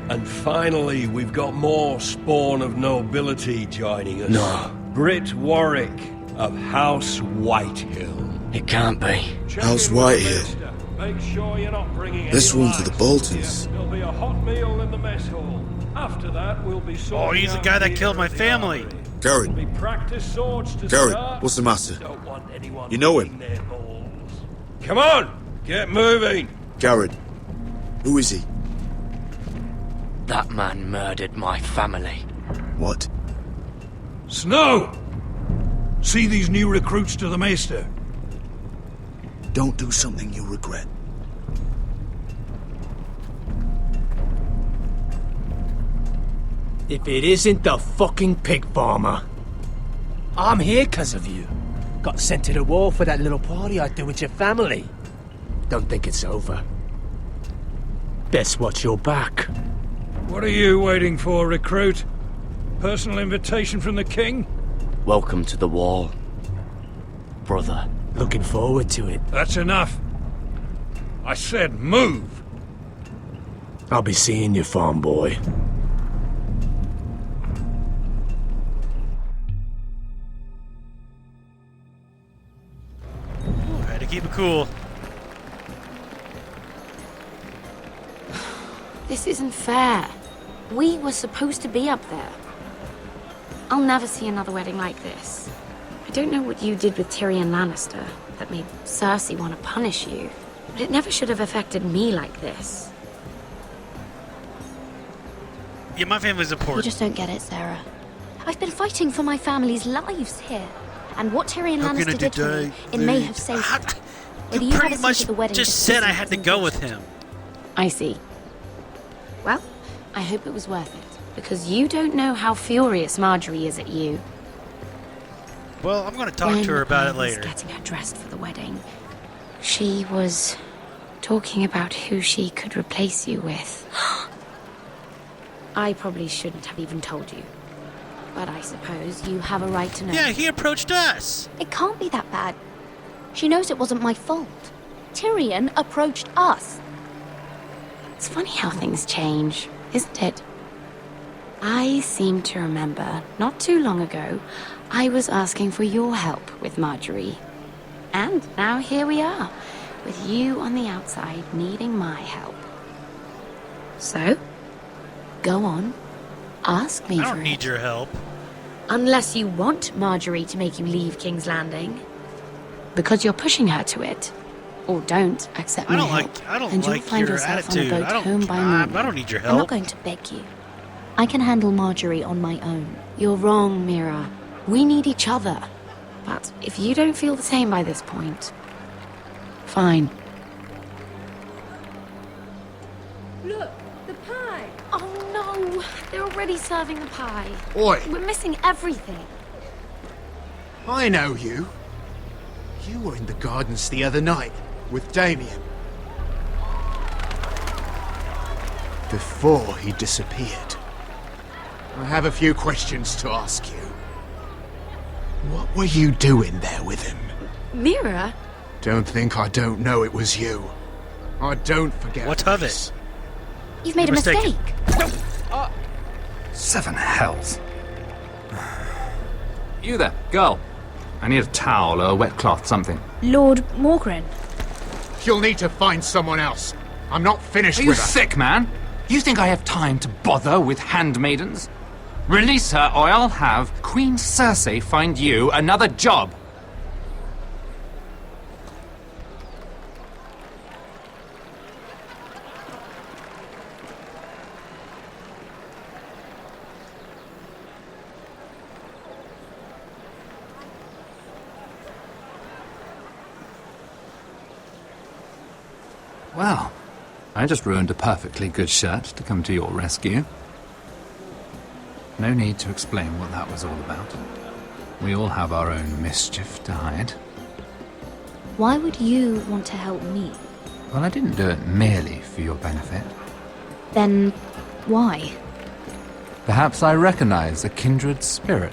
And finally, we've got more spawn of nobility joining us. No. Brit Warwick of House Whitehill. It can't be. House Whitehill. Make sure you're not bringing This any one's for the lights. Boltons. There'll be a hot meal in the mess hall. After that, we'll be Oh, sorting he's the out guy that the killed my area of the family. armory. Garrett. We practice swords to Garrett, start. what's the matter? Don't want anyone You know him? licking their balls. Come on, get moving. Garrett. Who is he? That man murdered my family. What? Snow! See these new recruits to the Maester? Don't do something you'll regret. If it isn't the fucking pig farmer. I'm here 'cause of you. Got sent to the war for that little party I threw with your family. Don't think it's over. Best watch your back. What are you waiting for, recruit? Personal invitation from the king? Welcome to the wall, brother. Looking forward to it. That's enough. I said move. I'll be seeing you, farm boy. Had to keep it cool. This isn't fair. We were supposed to be up there. I'll never see another wedding like this. I don't know what you did with Tyrion Lannister that made Cersei want to punish you, but it never should have affected me like this. Yeah, my family's You important. just don't get it, Sarah. I've been fighting for my family's lives here. And what Tyrion How can Lannister I did to me, it may have saved them. Whether You you have pretty a seat much at the wedding just said I had to go with him. I see. Well, I hope it was worth it, because you don't know how furious Marjorie is at you. Well, I'm going to talk to her about it later. Getting her dressed for the wedding. She was talking about who she could replace you with. I probably shouldn't have even told you. But I suppose you have a right to know. Yeah, he approached us. It can't be that bad. She knows it wasn't my fault. Tyrion approached us. It's funny how things change, isn't it? I seem to remember, not too long ago, I was asking for your help with Marjorie. And now here we are, with you on the outside needing my help. So, go on, ask me I for don't need it. your help. Unless you want Marjorie to make you leave King's Landing. Because you're pushing her to it. Or don't accept my help. I don't and you'll like find your yourself attitude. on a boat home by I morning. don't need your I'm not help. going to beg you. I can handle Marjorie on my own. You're wrong, Mira. We need each other. But if you don't feel the same by this point, fine. Look, the pie! Oh no! They're already serving the pie. Oi. We're missing everything. I know you. You were in the gardens the other night with Damien. Before he disappeared. I have a few questions to ask you. What were you doing there with him? Mira? Don't think I don't know it was you. I don't forget. What of it? You've made a mistaken. mistake. Seven hells. You there, girl. I need a towel or a wet cloth, something. Lord Morgren. You'll need to find someone else. I'm not finished Are you with her. sick, man? You think I have time to bother with handmaidens? Release her, or I'll have Queen Cersei find you another job. Well, I just ruined a perfectly good shirt to come to your rescue. No need to explain what that was all about. We all have our own mischief to hide. Why would you want to help me? Well, I didn't do it merely for your benefit. Then why? Perhaps I recognize a kindred spirit.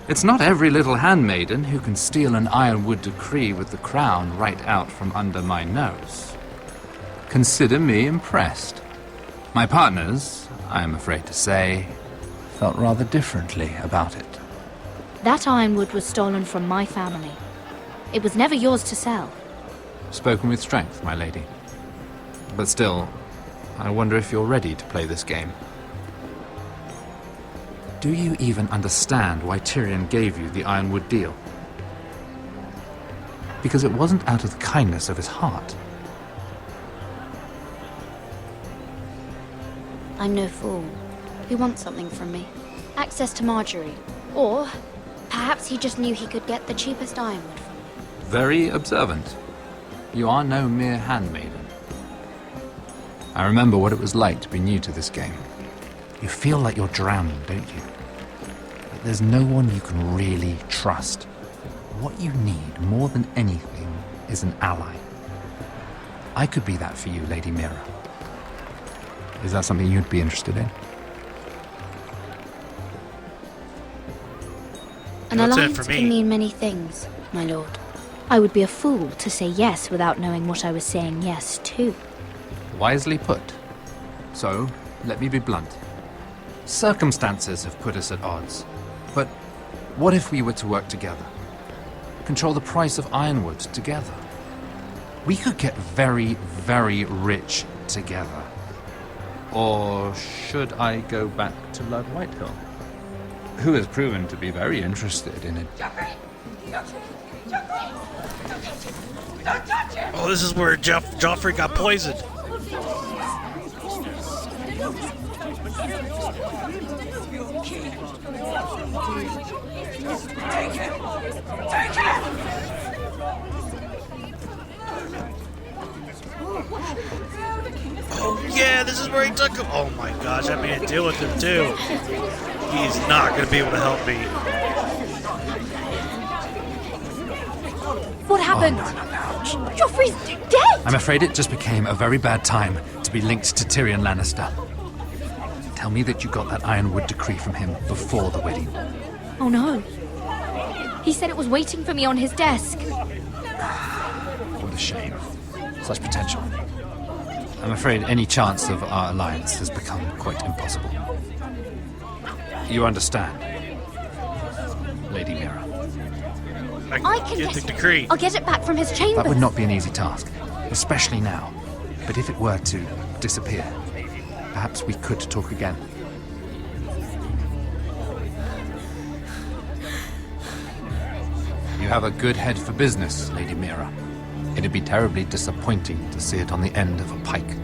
It's not every little handmaiden who can steal an ironwood decree with the crown right out from under my nose. Consider me impressed. My partners, I am afraid to say, felt rather differently about it. That ironwood was stolen from my family. It was never yours to sell. Spoken with strength, my lady. But still, I wonder if you're ready to play this game. Do you even understand why Tyrion gave you the ironwood deal? Because it wasn't out of the kindness of his heart. I'm no fool. He wants something from me. Access to Marjorie. Or perhaps he just knew he could get the cheapest ironwood from me. Very observant. You are no mere handmaiden. I remember what it was like to be new to this game. You feel like you're drowning, don't you? But there's no one you can really trust. What you need, more than anything, is an ally. I could be that for you, Lady Mira. Is that something you'd be interested in? An alliance can mean many things, my lord. I would be a fool to say yes without knowing what I was saying yes to. Wisely put. So, let me be blunt. Circumstances have put us at odds. But what if we were to work together? Control the price of ironwood together? We could get very, very rich together. Or should I go back to Lord Whitehill, who has proven to be very interested in it? Oh, this is where Joffrey got poisoned. Oh yeah, this is where he took him. Oh my gosh, I made a deal with him too. He's not going to be able to help me. What happened? Oh, no. Joffrey's dead! I'm afraid it just became a very bad time to be linked to Tyrion Lannister. Tell me that you got that ironwood decree from him before the wedding. Oh no. He said it was waiting for me on his desk. What a shame. Such potential. I'm afraid any chance of our alliance has become quite impossible. You understand, Lady Mira? I can get the decree. I'll get it back from his chambers. That would not be an easy task, especially now. But if it were to disappear, perhaps we could talk again. You have a good head for business, Lady Mira. It'd be terribly disappointing to see it on the end of a pike.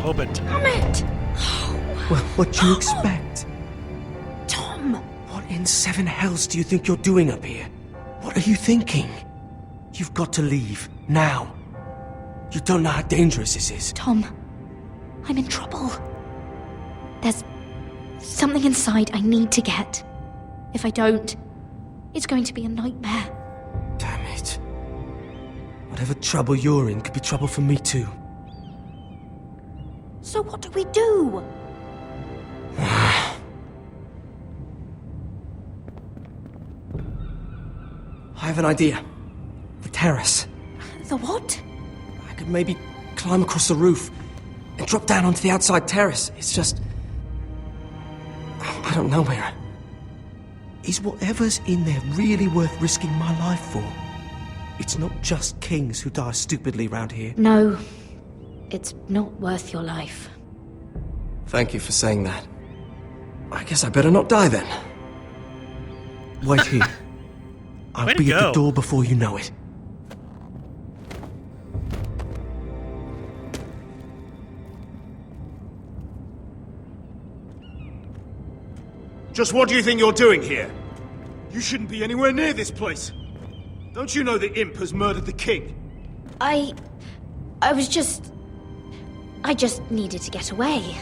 Open. Damn it! Well, what do you expect? Tom! What in seven hells do you think you're doing up here? What are you thinking? You've got to leave, now. You don't know how dangerous this is. Tom, I'm in trouble. There's something inside I need to get. If I don't, it's going to be a nightmare. Damn it. Whatever trouble you're in could be trouble for me too. So what do we do? I have an idea. The terrace. The what? I could maybe climb across the roof and drop down onto the outside terrace. It's just... I don't know, Mira. Is whatever's in there really worth risking my life for? It's not just kings who die stupidly round here. No, it's not worth your life. Thank you for saying that. I guess I better not die then. Wait here. I'll be at the door before you know it. Just what do you think you're doing here? You shouldn't be anywhere near this place. Don't you know the imp has murdered the king? I just needed to get away.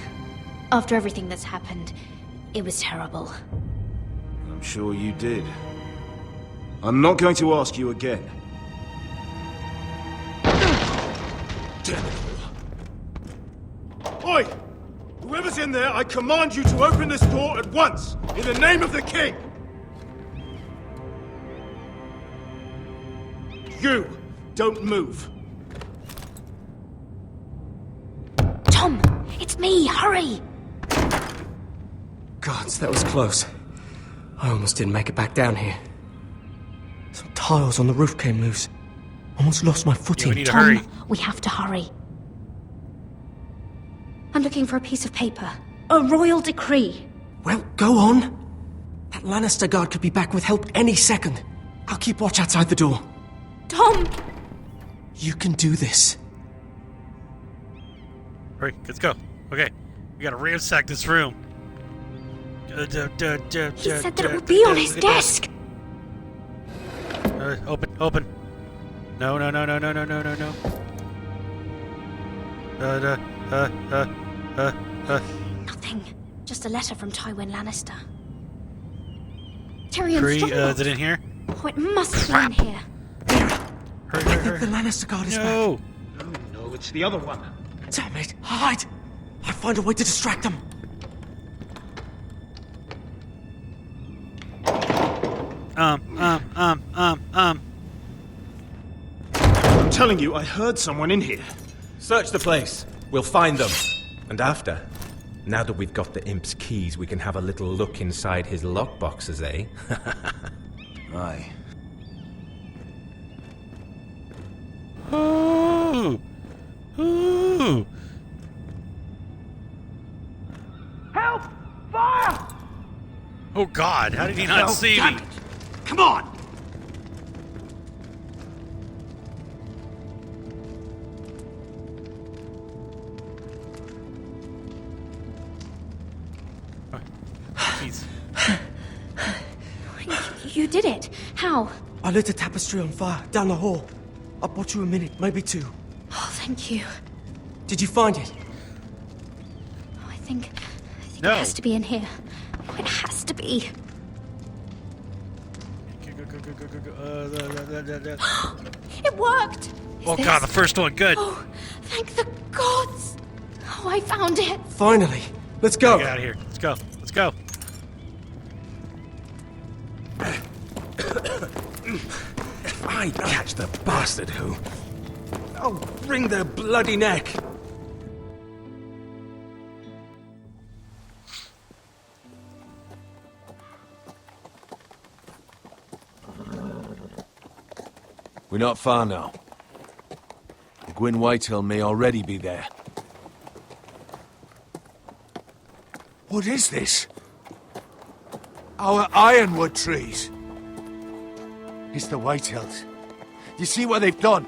After everything that's happened, it was terrible. I'm sure you did. I'm not going to ask you again. Damn it all. Oi! Whoever's in there, I command you to open this door at once, in the name of the king! You don't move. Tom, it's me, hurry! Gods, that was close. I almost didn't make it back down here. Some tiles on the roof came loose. Almost lost my footing. we need to Tom, hurry. we have to hurry. I'm looking for a piece of paper. A royal decree. Well, go on. That Lannister guard could be back with help any second. I'll keep watch outside the door. Tom! You can do this. Hurry, let's go. Okay, we gotta ransack this room. He said that it would be on his desk. Open. No. Nothing. Just a letter from Tywin Lannister. Tyrion, Free, struggle. is it in here? Oh, it must be in here. I think the Lannister guard is back. No, it's the other one. Damn it! Hide! I'll find a way to distract them. I'm telling you, I heard someone in here. Search the place. We'll find them. And after, now that we've got the imp's keys, we can have a little look inside his lockboxes, eh? Aye. Ooh. Help! Fire! Oh God, how did he not see me? Come on! Jeez. You did it. How? I lit a tapestry on fire down the hall. I bought you a minute, maybe two. Oh, thank you. Did you find it? Oh, I think No. it has to be in here. Oh, it has to be. It worked! Oh God, the first one, good. Oh, thank the gods! Oh, I found it! Finally! Let's go! Get out of here. Let's go. Let's go. If I catch the bastard who... I'll wring their bloody neck. We're not far now. Gwyn Whitehill may already be there. What is this? Our ironwood trees. It's the Whitehills. You see what they've done?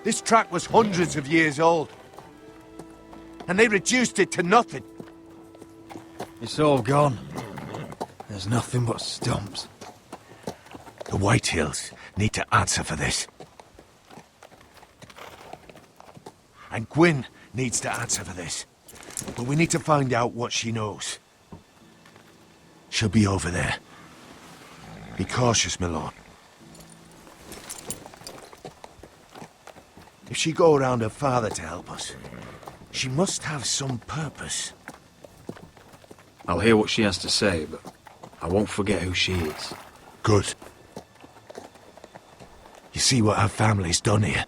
This track was hundreds of years old. And they reduced it to nothing. It's all gone. There's nothing but stumps. The Whitehills need to answer for this. And Gwyn needs to answer for this. But we need to find out what she knows. She'll be over there. Be cautious, my lord. If she go around her father to help us, she must have some purpose. I'll hear what she has to say, but I won't forget who she is. Good. You see what her family's done here?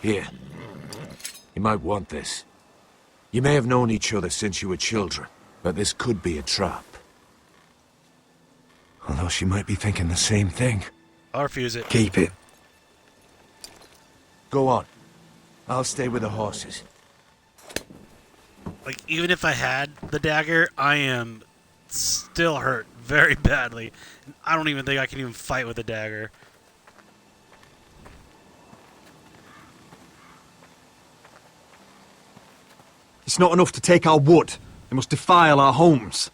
Here. You might want this. You may have known each other since you were children, but this could be a trap. Although she might be thinking the same thing. I'll refuse it. Keep it. Go on. I'll stay with the horses. Like, even if I had the dagger, I am still hurt very badly. I don't even think I can even fight with a dagger. It's not enough to take our wood. They must defile our homes.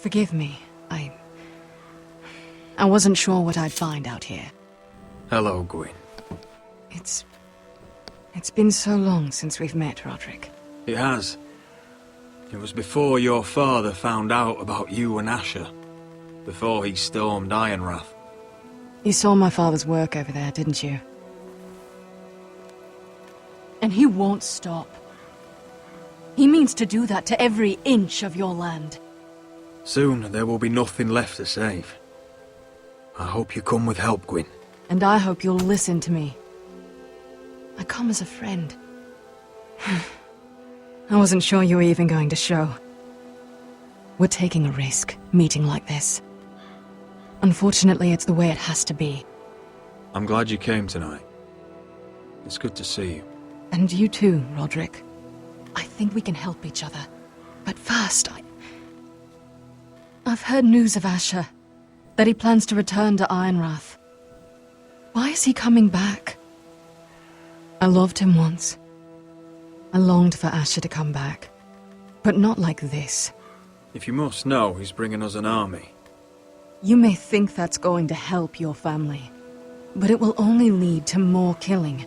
Forgive me. I wasn't sure what I'd find out here. Hello, Gwyn. It's been so long since we've met, Roderick. It has. It was before your father found out about you and Asher. Before he stormed Ironrath. You saw my father's work over there, didn't you? And he won't stop. He means to do that to every inch of your land. Soon there will be nothing left to save. I hope you come with help, Gwyn. And I hope you'll listen to me. I come as a friend. I wasn't sure you were even going to show. We're taking a risk, meeting like this. Unfortunately, it's the way it has to be. I'm glad you came tonight. It's good to see you. And you too, Roderick. I think we can help each other. But first, I've heard news of Asher. That he plans to return to Ironrath. Why is he coming back? I loved him once. I longed for Asher to come back. But not like this. If you must know, he's bringing us an army. You may think that's going to help your family. But it will only lead to more killing.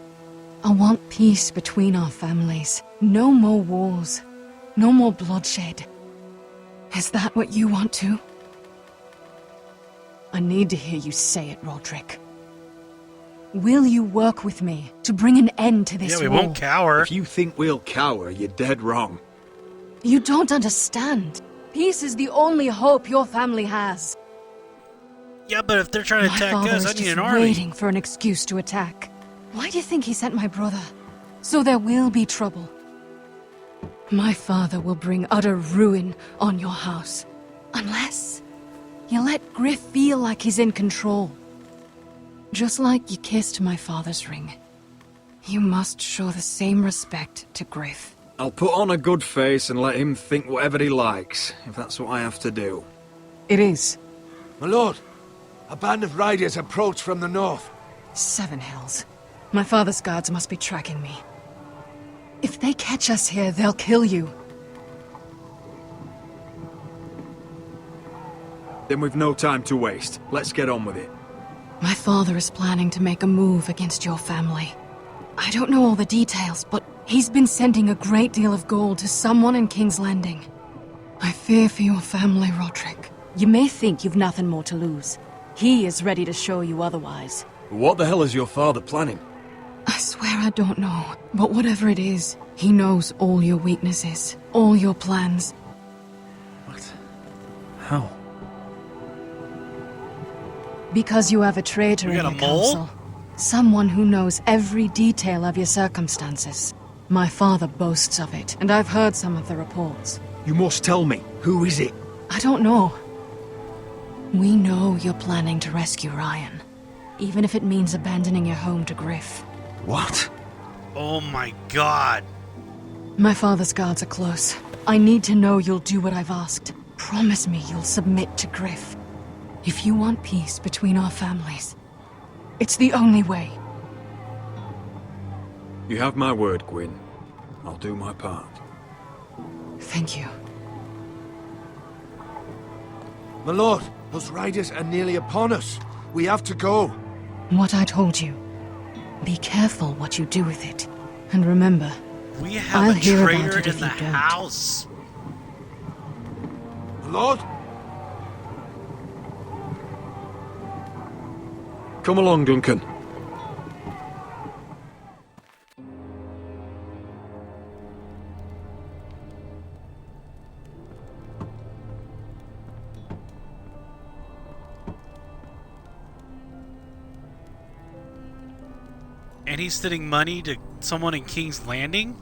I want peace between our families. No more wars. No more bloodshed. Is that what you want too? I need to hear you say it, Roderick. Will you work with me to bring an end to this war? Yeah, we won't cower. If you think we'll cower, you're dead wrong. You don't understand. Peace is the only hope your family has. Yeah, but if they're trying to attack us, I need an army. Waiting for an excuse to attack. Why do you think he sent my brother? So there will be trouble. My father will bring utter ruin on your house. Unless you let Griff feel like he's in control. Just like you kissed my father's ring. You must show the same respect to Griff. I'll put on a good face and let him think whatever he likes, if that's what I have to do. It is. My lord, a band of riders approach from the north. 7 hells. My father's guards must be tracking me. If they catch us here, they'll kill you. Then we've no time to waste. Let's get on with it. My father is planning to make a move against your family. I don't know all the details, but he's been sending a great deal of gold to someone in King's Landing. I fear for your family, Roderick. You may think you've nothing more to lose. He is ready to show you otherwise. What the hell is your father planning? I swear I don't know, but whatever it is, he knows all your weaknesses, all your plans. What? How? Because you have a traitor in your council. Someone who knows every detail of your circumstances. My father boasts of it, and I've heard some of the reports. You must tell me. Who is it? I don't know. We know you're planning to rescue Ryan. Even if it means abandoning your home to Griff. What? Oh my god. My father's guards are close. I need to know you'll do what I've asked. Promise me you'll submit to Griff. If you want peace between our families, it's the only way. You have my word, Gwyn. I'll do my part. Thank you. My lord, those riders are nearly upon us. We have to go. What I told you. Be careful what you do with it. And remember, we have I'll a hear traitor about it in if the you don't. house. My lord? Come along, Duncan. And he's sending money to someone in King's Landing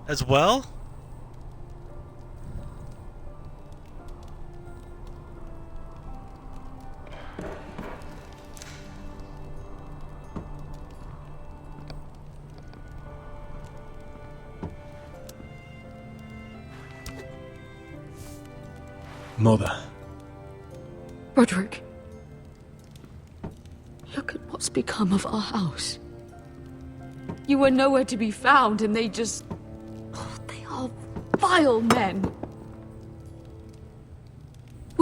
as well? Mother. Roderick. Look at what's become of our house. You were nowhere to be found, and they just... Oh, they are vile men.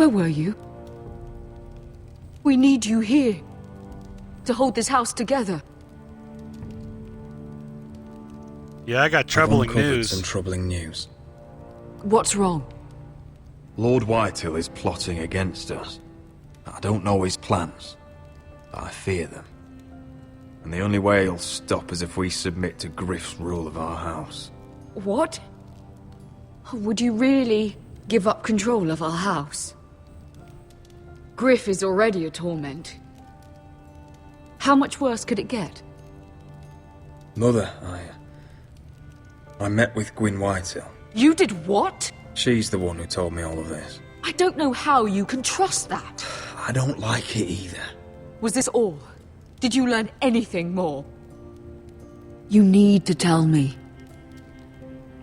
Where were you? We need you here to hold this house together. Yeah, I got troubling I've uncovered news. some troubling news. What's wrong? Lord Whitehill is plotting against us. I don't know his plans, but I fear them. And the only way he'll stop is if we submit to Griff's rule of our house. What? Would you really give up control of our house? Griff is already a torment. How much worse could it get? Mother, I met with Gwyn Whitehill. You did what? She's the one who told me all of this. I don't know how you can trust that. I don't like it either. Was this all? Did you learn anything more? You need to tell me.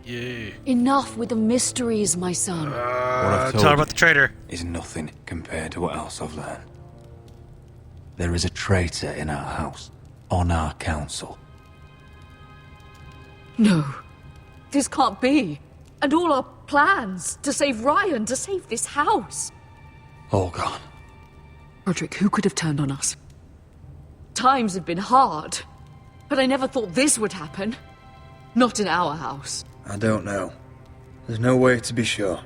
Yeah. Enough with the mysteries, my son. What I've told tell her about the traitor. is nothing compared to what else I've learned. There is a traitor in our house, on our council. No. This can't be. And all our plans to save Ryan, to save this house. All gone. Roderick, who could have turned on us? Times have been hard, but I never thought this would happen. Not in our house. I don't know. There's no way to be sure.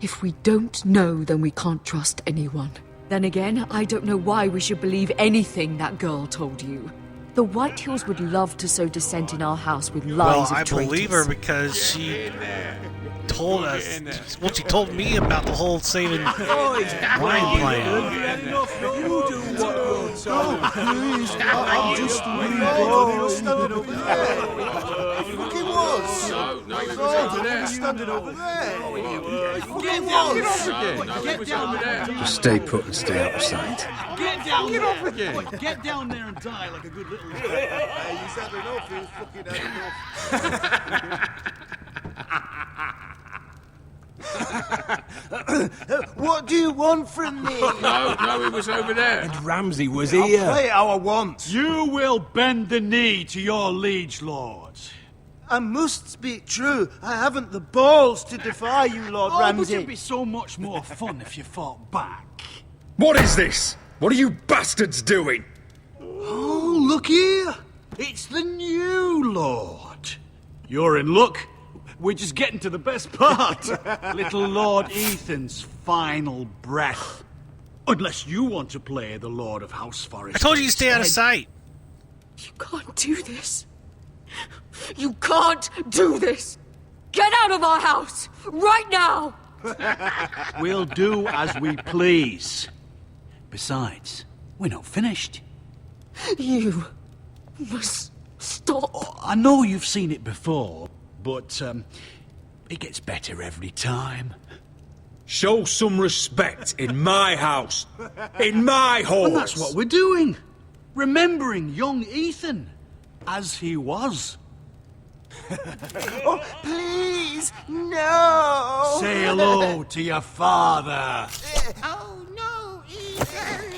If we don't know, then we can't trust anyone. Then again, I don't know why we should believe anything that girl told you. The Whitehills would love to sow dissent in our house with lies Well, I of traitors. believe her because she told us. Well, she told me about the whole saving Ryan plan. I'm just fucking was. No, he was over there. Standing over there. Get down there. Just stay put and stay out of sight. Get down there. Get down there and die like a good little... Hey, he's had enough. He's fucking had enough. What do you want from me? No, he was over there. And Ramsay was I'll here. play how I want. You will bend the knee to your liege lord. I must speak true. I haven't the balls to defy you, Lord But Ramsay. it'd be so much more fun if you fought back. What is this? What are you bastards doing? Oh, look here. It's the new lord. You're in luck. We're just getting to the best part. Little Lord Ethan's final breath. Unless you want to play the Lord of House Forest. I told you to stay out of sight. You can't do this. You can't do this. Get out of our house right now. We'll do as we please. Besides, we're not finished. You must stop. I know you've seen it before, but it gets better every time. Show some respect in my house. In my halls. And that's what we're doing. Remembering young Ethan as he was. Oh, please, no! Say hello to your father. Oh, no, Ethan!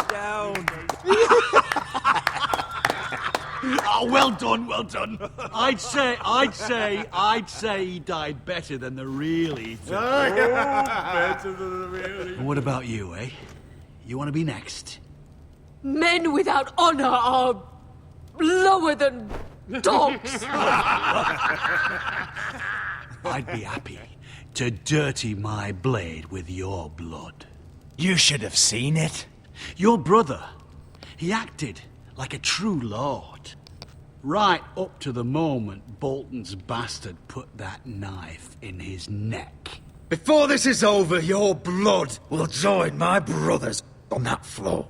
Down. Oh, well done, well done. I'd say he died better than the real Ethan. Better than the real. And what about you, eh? You want to be next? Men without honor are lower than dogs. I'd be happy to dirty my blade with your blood. You should have seen it. Your brother, he acted like a true lord. Right up to the moment Bolton's bastard put that knife in his neck. Before this is over, your blood will join my brother's on that floor.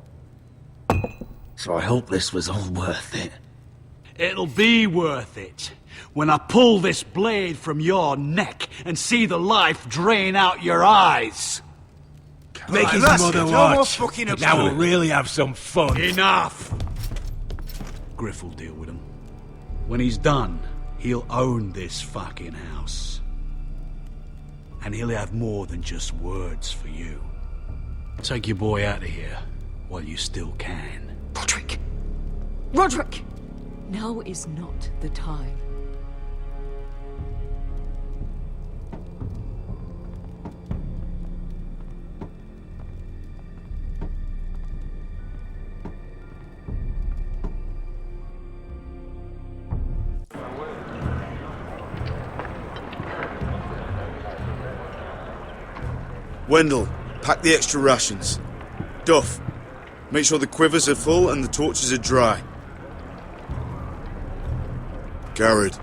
So I hope this was all worth it. It'll be worth it when I pull this blade from your neck and see the life drain out your eyes. Make his mother watch. Now we'll really have some fun. Enough! Griff will deal with him. When he's done, he'll own this fucking house. And he'll have more than just words for you. Take your boy out of here while you still can. Roderick, Roderick! Now is not the time. Wendell, pack the extra rations. Duff, make sure the quivers are full and the torches are dry. Garrett.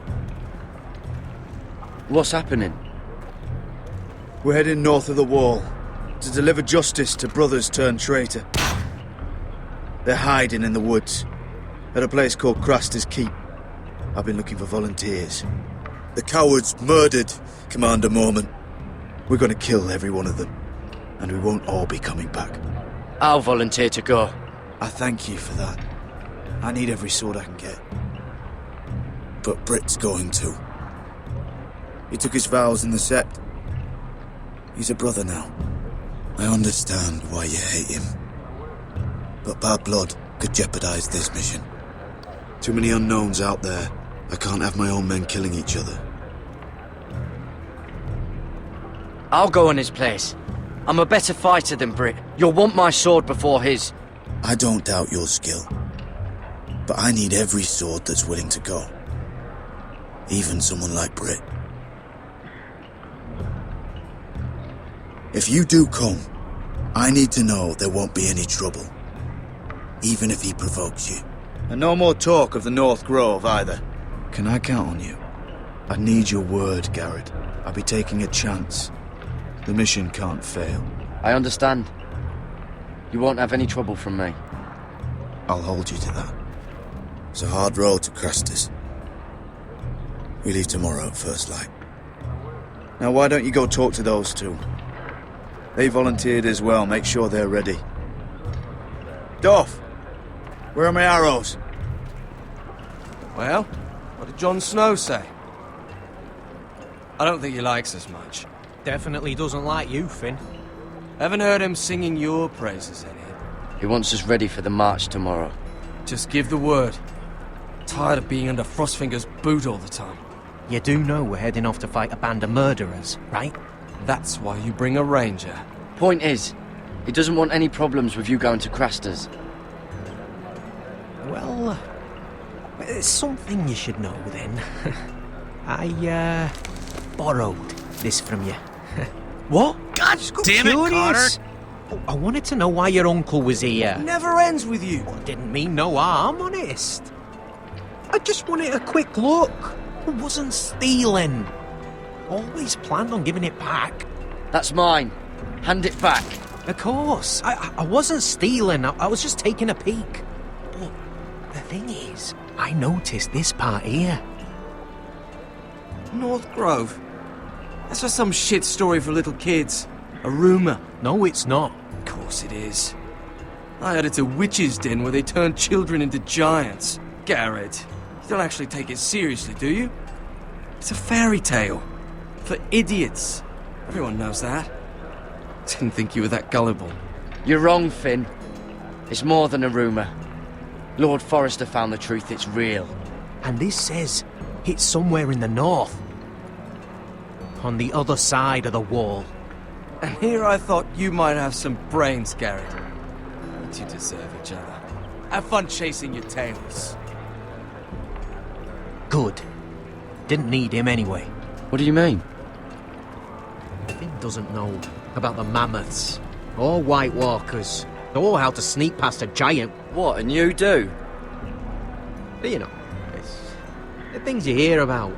What's happening? We're heading north of the wall to deliver justice to brothers turned traitor. They're hiding in the woods at a place called Craster's Keep. I've been looking for volunteers. The cowards murdered Commander Mormon. We're going to kill every one of them, and we won't all be coming back. I'll volunteer to go. I thank you for that. I need every sword I can get. But Britt's going too. He took his vows in the Sept. He's a brother now. I understand why you hate him. But bad blood could jeopardize this mission. Too many unknowns out there. I can't have my own men killing each other. I'll go in his place. I'm a better fighter than Britt. You'll want my sword before his. I don't doubt your skill. But I need every sword that's willing to go. Even someone like Britt. If you do come, I need to know there won't be any trouble. Even if he provokes you. And no more talk of the North Grove either. Can I count on you? I need your word, Garrett. I'll be taking a chance. The mission can't fail. I understand. You won't have any trouble from me. I'll hold you to that. It's a hard road to Craster's. We leave tomorrow at first light. Now why don't you go talk to those two? They volunteered as well. Make sure they're ready. Duff! Where are my arrows? Well, what did Jon Snow say? I don't think he likes us much. Definitely doesn't like you, Finn. Haven't heard him singing your praises any. He wants us ready for the march tomorrow. Just give the word. Tired of being under Frostfinger's boot all the time. You do know we're heading off to fight a band of murderers, right? That's why you bring a ranger. Point is, he doesn't want any problems with you going to Craster's. Well, there's something you should know then. I, borrowed this from you. What? God damn it, Connor! Oh, I wanted to know why your uncle was here. Never ends with you. I didn't mean no harm, honest. I just wanted a quick look. I wasn't stealing. Always planned on giving it back. That's mine. Hand it back. Of course. I wasn't stealing. I was just taking a peek. But the thing is, I noticed this part here. North Grove? That's just some shit story for little kids. A rumour. No, it's not. Of course it is. I heard it's a witch's den where they turn children into giants. Garrett, you don't actually take it seriously, do you? It's a fairy tale. For idiots. Everyone knows that. Didn't think you were that gullible. You're wrong, Finn. It's more than a rumour. Lord Forrester found the truth. It's real. And this says it's somewhere in the north. On the other side of the wall. And here I thought you might have some brains, Garrett. But you deserve each other. Have fun chasing your tails. Good. Didn't need him anyway. What do you mean? Finn doesn't know about the mammoths, or White Walkers, or how to sneak past a giant. What, and you do? But you know, it's the things you hear about.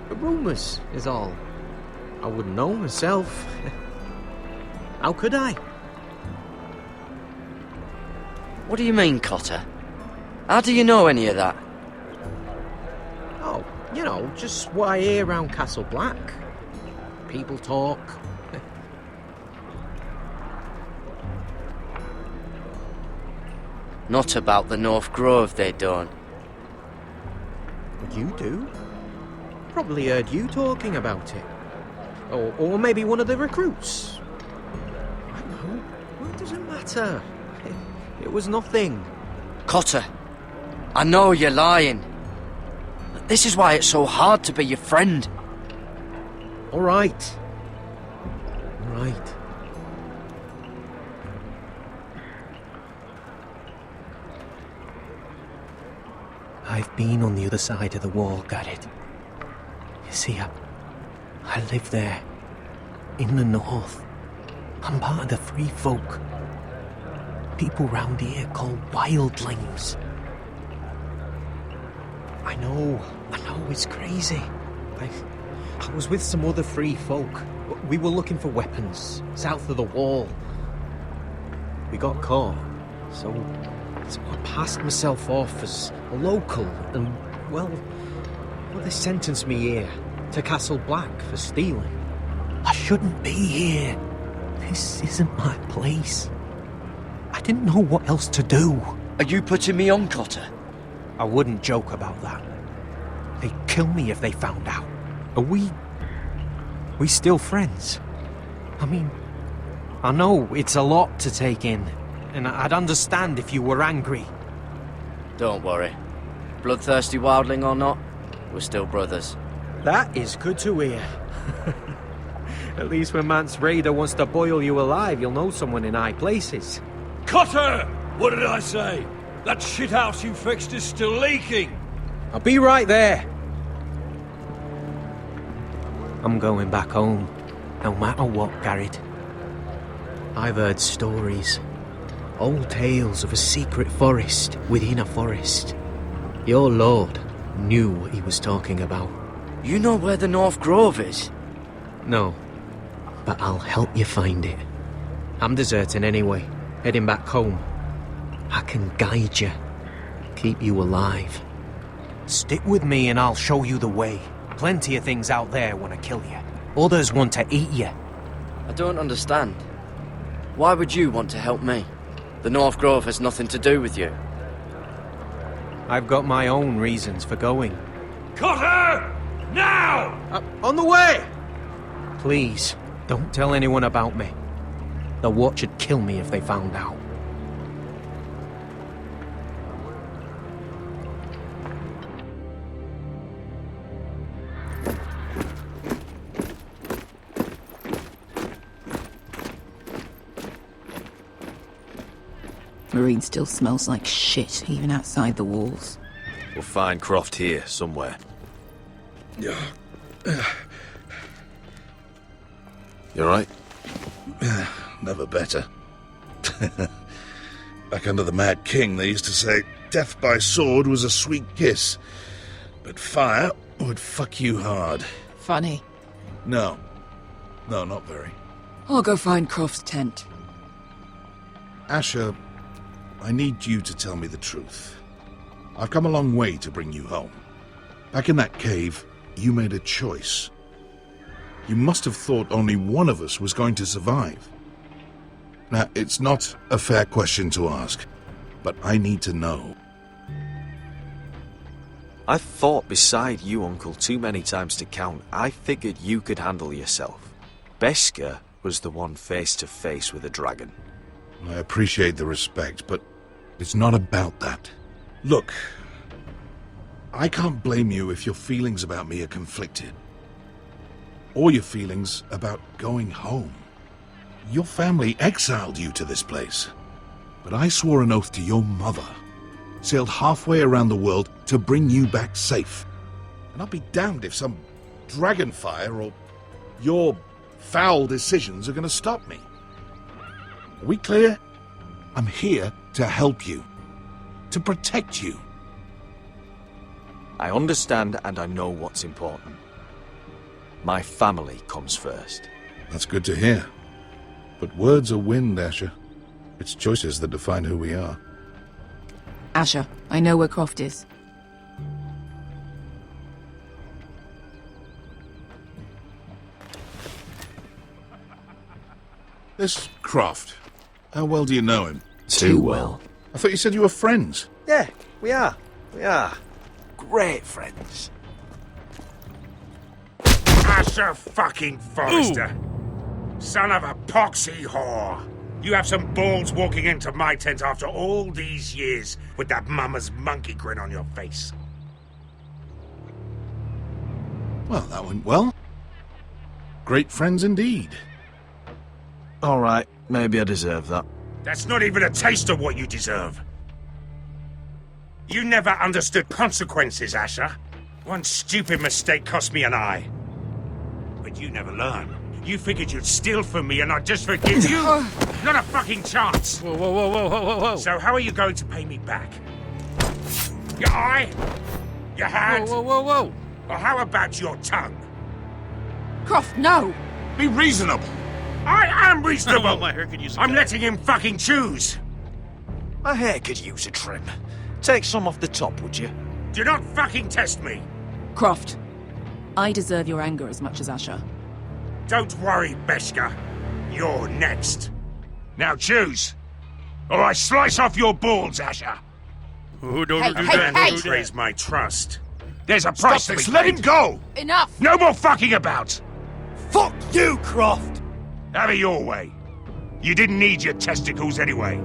The rumours is all. I wouldn't know myself. How could I? What do you mean, Cotter? How do you know any of that? Oh, you know, just what I hear around Castle Black. People talk. Not about the North Grove, they don't. But you do. Probably heard you talking about it. Or maybe one of the recruits. I don't know. Well, it doesn't matter. It was nothing. Cotter, I know you're lying. This is why it's so hard to be your friend. All right. All right. I've been on the other side of the wall, Garrett. You see, I live there, in the north. I'm part of the free folk. People round here call wildlings. I know, it's crazy. I was with some other free folk. We were looking for weapons, south of the wall. We got caught, so I passed myself off as a local, and, well, they sentenced me here, to Castle Black, for stealing. I shouldn't be here. This isn't my place. I didn't know what else to do. Are you putting me on, Cotter? I wouldn't joke about that. They'd kill me if they found out. Are we still friends? I mean, I know it's a lot to take in, and I'd understand if you were angry. Don't worry. Bloodthirsty wildling or not, we're still brothers. That is good to hear. At least when Mance Raider wants to boil you alive, you'll know someone in high places. Cotter! What did I say? That shithouse you fixed is still leaking! I'll be right there. I'm going back home, no matter what, Garrett. I've heard stories. Old tales of a secret forest within a forest. Your lord knew what he was talking about. You know where the North Grove is? No, but I'll help you find it. I'm deserting anyway, heading back home. I can guide you, keep you alive. Stick with me and I'll show you the way. Plenty of things out there want to kill you. Others want to eat you. I don't understand. Why would you want to help me? The North Grove has nothing to do with you. I've got my own reasons for going. Cotter! Now! On the way! Please, don't tell anyone about me. The Watch would kill me if they found out. Marine still smells like shit, even outside the walls. We'll find Croft here, somewhere. You alright? Never better. Back under the Mad King, they used to say death by sword was a sweet kiss, but fire would fuck you hard. Funny. No, not very. I'll go find Croft's tent. Asher, I need you to tell me the truth. I've come a long way to bring you home. Back in that cave, you made a choice. You must have thought only one of us was going to survive. Now, it's not a fair question to ask, but I need to know. I've fought beside you, Uncle, too many times to count. I figured you could handle yourself. Beskar was the one face to face with a dragon. I appreciate the respect, but it's not about that. Look, I can't blame you if your feelings about me are conflicted. Or your feelings about going home. Your family exiled you to this place. But I swore an oath to your mother, sailed halfway around the world to bring you back safe. And I'll be damned if some dragonfire or your foul decisions are going to stop me. Are we clear? I'm here to help you. To protect you. I understand and I know what's important. My family comes first. That's good to hear. But words are wind, Asher. It's choices that define who we are. Asher, I know where Croft is. This Croft, how well do you know him? Too well. I thought you said you were friends. Yeah, we are. We are. Great friends. Asher fucking Forrester. Son of a poxy whore. You have some balls walking into my tent after all these years with that mama's monkey grin on your face. Well, that went well. Great friends indeed. All right, maybe I deserve that. That's not even a taste of what you deserve. You never understood consequences, Asher. One stupid mistake cost me an eye. But you never learn. You figured you'd steal from me and I'd just forgive you? Not a fucking chance! Whoa, whoa, whoa, whoa, whoa, whoa. So how are you going to pay me back? Your eye? Your hand? Whoa, whoa, whoa, whoa. Or how about your tongue? Croft, no! Be reasonable! I am reasonable! Oh, my hair could use a I'm cut. letting him fucking choose! My hair could use a trim. Take some off the top, would you? Do not fucking test me! Croft, I deserve your anger as much as Asher. Don't worry, Beshka. You're next. Now choose, or I slice off your balls, Asher. Oh, don't And do that. then Don't do raise that. my trust. There's a price to this, be let paid. him go! Enough! No more fucking about! Fuck you, Croft! Have it your way. You didn't need your testicles anyway.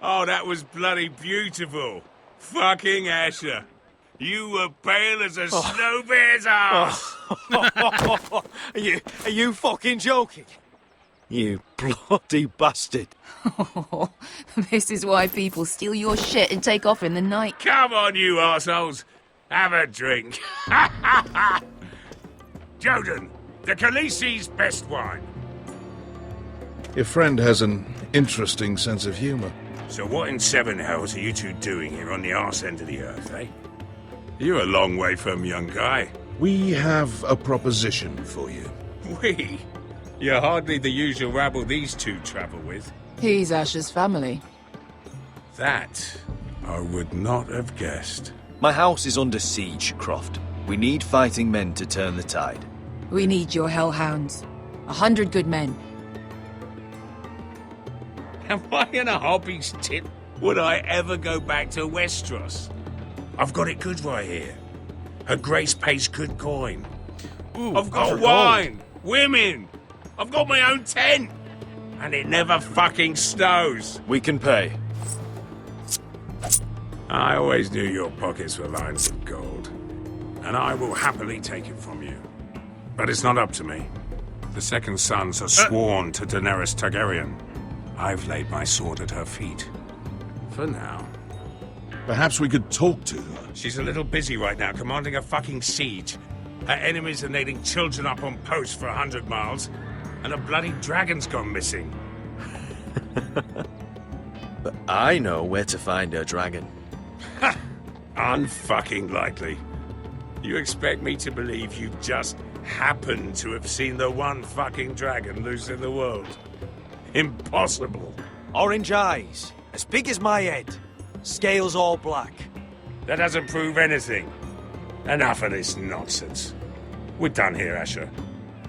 Oh, that was bloody beautiful. Fucking Asher. You were pale as a snow bear's ass. Are you fucking joking? You bloody bastard. This is why people steal your shit and take off in the night. Come on, you arseholes. Have a drink. Joden, the Khaleesi's best wine. Your friend has an interesting sense of humor. So what in seven hells are you two doing here on the arse end of the earth, eh? You're a long way from, young guy. We have a proposition for you. We? You're hardly the usual rabble these two travel with. He's Asher's family. That I would not have guessed. My house is under siege, Croft. We need fighting men to turn the tide. We need your hellhounds. 100 good men. Am I in a hobby's tit? Would I ever go back to Westeros? I've got it good right here. Her Grace pays good coin. Ooh, I've got gold. wine, women. I've got my own tent. And it never fucking snows. We can pay. I always knew your pockets were lined with gold. And I will happily take it from you. But it's not up to me. The second sons are sworn to Daenerys Targaryen. I've laid my sword at her feet. For now. Perhaps we could talk to her. She's a little busy right now, commanding a fucking siege. Her enemies are nailing children up on posts for 100 miles, and a bloody dragon's gone missing. But I know where to find her dragon. Ha! Unfucking likely. You expect me to believe you just happened to have seen the one fucking dragon loose in the world? Impossible. Orange eyes, as big as my head. Scales all black. That doesn't prove anything. Enough of this nonsense. We're done here, Asher.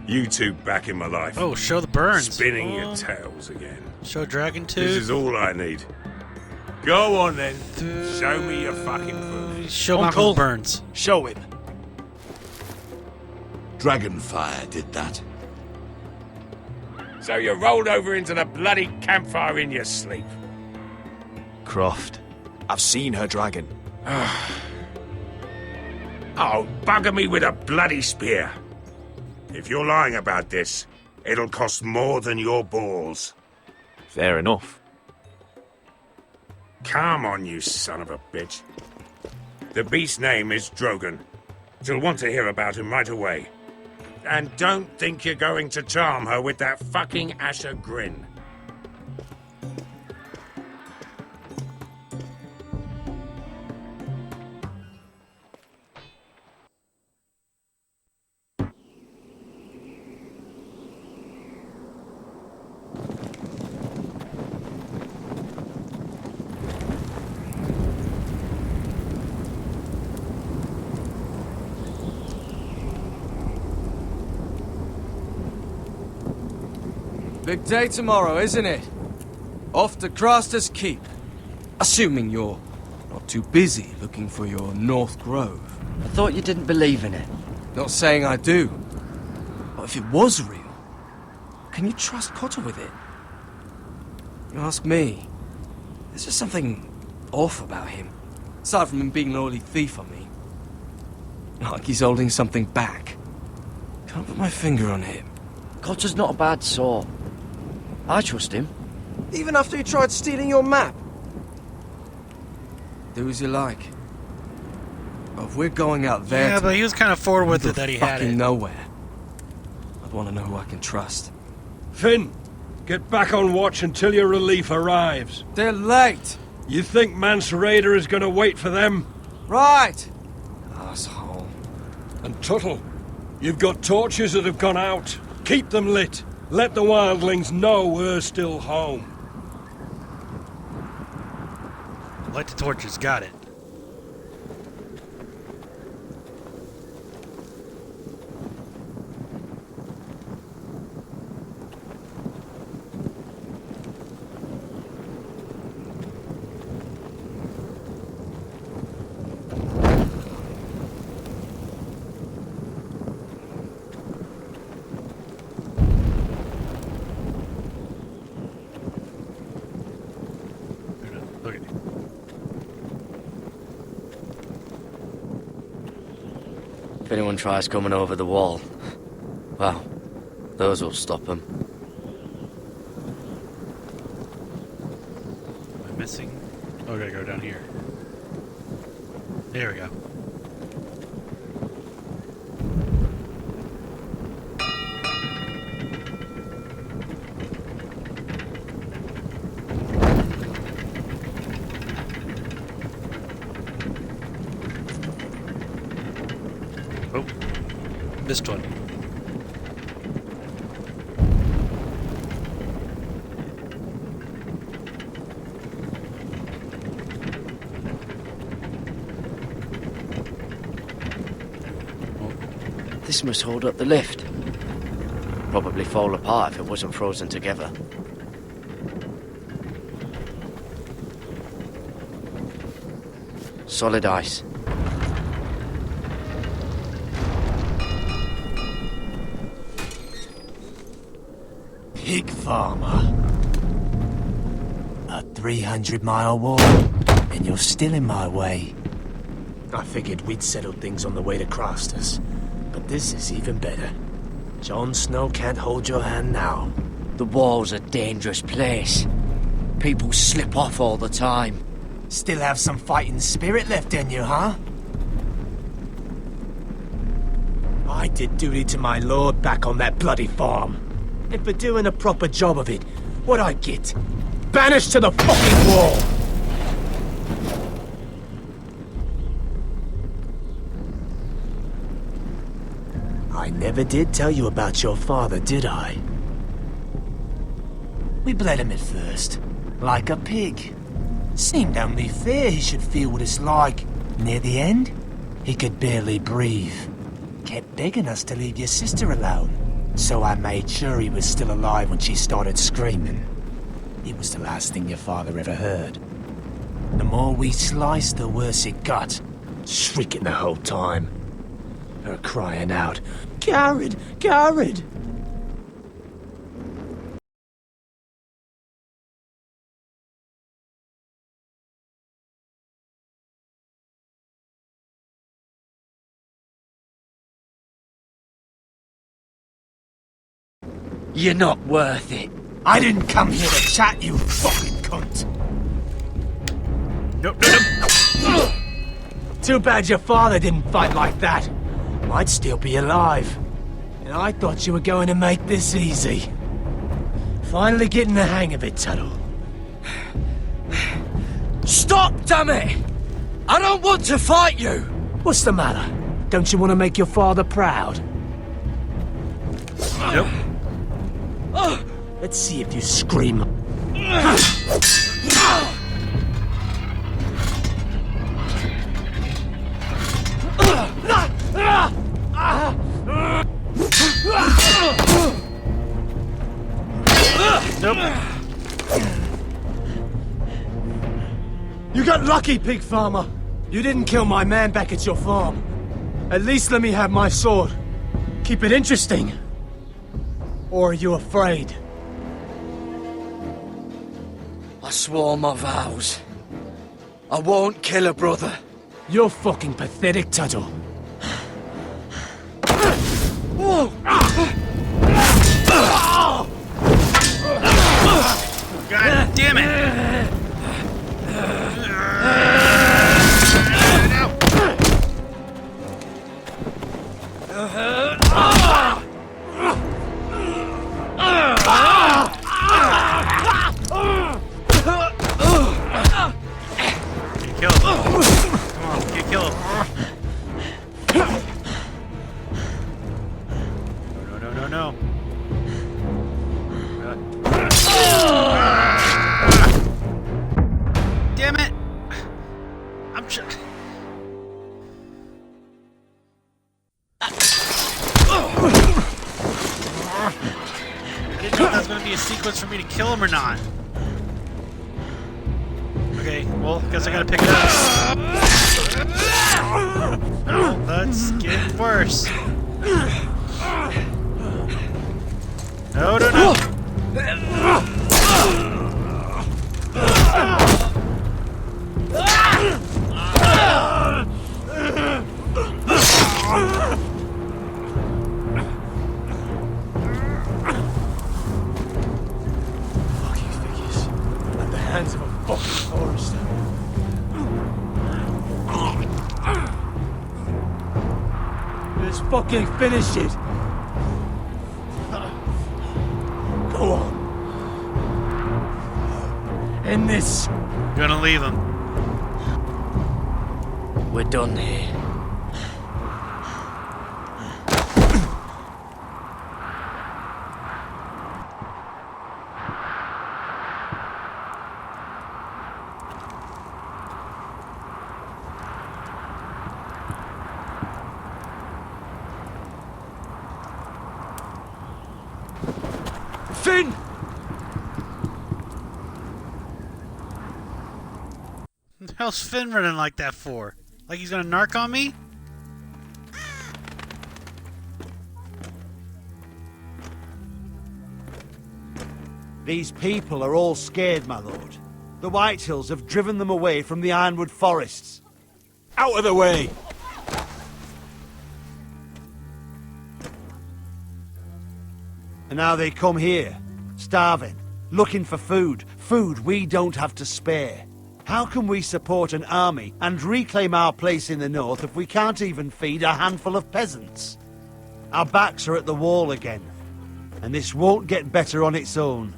You two back in my life. Oh, show the burns. Spinning your tails again. Show Dragon Tooth. This is all I need. Go on then. Show me your fucking proof. Show Uncle, Malcolm Burns. Show him. Dragonfire did that. So you rolled over into the bloody campfire in your sleep. Croft, I've seen her dragon. Oh, bugger me with a bloody spear. If you're lying about this, it'll cost more than your balls. Fair enough. Come on, you son of a bitch. The beast's name is Drogon. She'll want to hear about him right away. And don't think you're going to charm her with that fucking Asher grin. Big day tomorrow, isn't it? Off to Craster's Keep. Assuming you're not too busy looking for your North Grove. I thought you didn't believe in it. Not saying I do. But if it was real, can you trust Cotter with it? You ask me, there's just something off about him. Aside from him being an oily thief, I mean. Like he's holding something back. Can't put my finger on it. Cotter's not a bad sort. I trust him. Even after he tried stealing your map? Do as you like. But if we're going out there Yeah, but he was kind of forward with it that he had fucking it. nowhere. I'd want to know who I can trust. Finn, get back on watch until your relief arrives. They're late. You think Mance Rayder is going to wait for them? Right. Asshole. And Tuttle, you've got torches that have gone out. Keep them lit. Let the wildlings know we're still home. Light the torches, got it. Okay. If anyone tries coming over the wall, well, those will stop them. Am I missing? Oh, I gotta go down here. There we go. Oh, missed one. This must hold up the lift. Probably fall apart if it wasn't frozen together. Solid ice. Pig farmer. A 300-mile walk, and you're still in my way. I figured we'd settle things on the way to Crossters, but this is even better. Jon Snow can't hold your hand now. The wall's a dangerous place. People slip off all the time. Still have some fighting spirit left in you, huh? I did duty to my lord back on that bloody farm. And for doing a proper job of it, what'd I get? Banished to the fucking wall! I never did tell you about your father, did I? We bled him at first, like a pig. Seemed only fair he should feel what it's like. Near the end, he could barely breathe. Kept begging us to leave your sister alone. So I made sure he was still alive when she started screaming. It was the last thing your father ever heard. The more we sliced, the worse it got. Shrieking the whole time. Her crying out, "Garrett! Garrett!" You're not worth it. I didn't come here to chat, you fucking cunt. Nope, nope. Too bad your father didn't fight like that. Might still be alive. And I thought you were going to make this easy. Finally getting the hang of it, Tuttle. Stop, damn it! I don't want to fight you! What's the matter? Don't you want to make your father proud? Nope. Let's see if you scream. Nope. You got lucky, pig farmer. You didn't kill my man back at your farm. At least let me have my sword. Keep it interesting. Or are you afraid? I swore my vows. I won't kill a brother. You're fucking pathetic, Tuttle. God damn it! Kill him. Come on, you kill him. No. Damn it! I'm I didn't know if that was going to be a sequence for me to kill him or not. Okay, well, guess I gotta pick it up. Oh, that's getting worse. No. At the hands of a fucking forester. Let's fucking finish it. Go on. End this. Gonna leave him. We're done here. Finn! What the hell's Finn running like that for? Like he's gonna narc on me? These people are all scared, my lord. The Whitehills have driven them away from the Ironwood forests. Out of the way! And now they come here, starving, looking for food. Food we don't have to spare. How can we support an army and reclaim our place in the north if we can't even feed a handful of peasants? Our backs are at the wall again, and this won't get better on its own.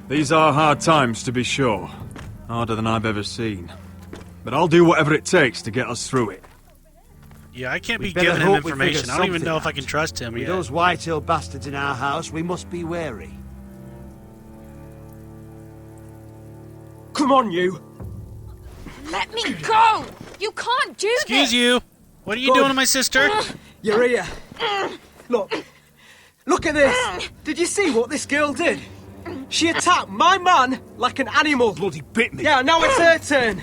These are hard times, to be sure. Harder than I've ever seen. But I'll do whatever it takes to get us through it. Yeah, I can't be We'd better giving him hope we information. figure I don't even know if I something can trust him With yet. those Whitehill bastards in our house, we must be wary. Come on, you! Let me go! You can't do this! Excuse you! What are you doing to my sister? You're here. Look at this! Did you see what this girl did? She attacked my man like an animal. Bloody bit me. Yeah, now it's her turn.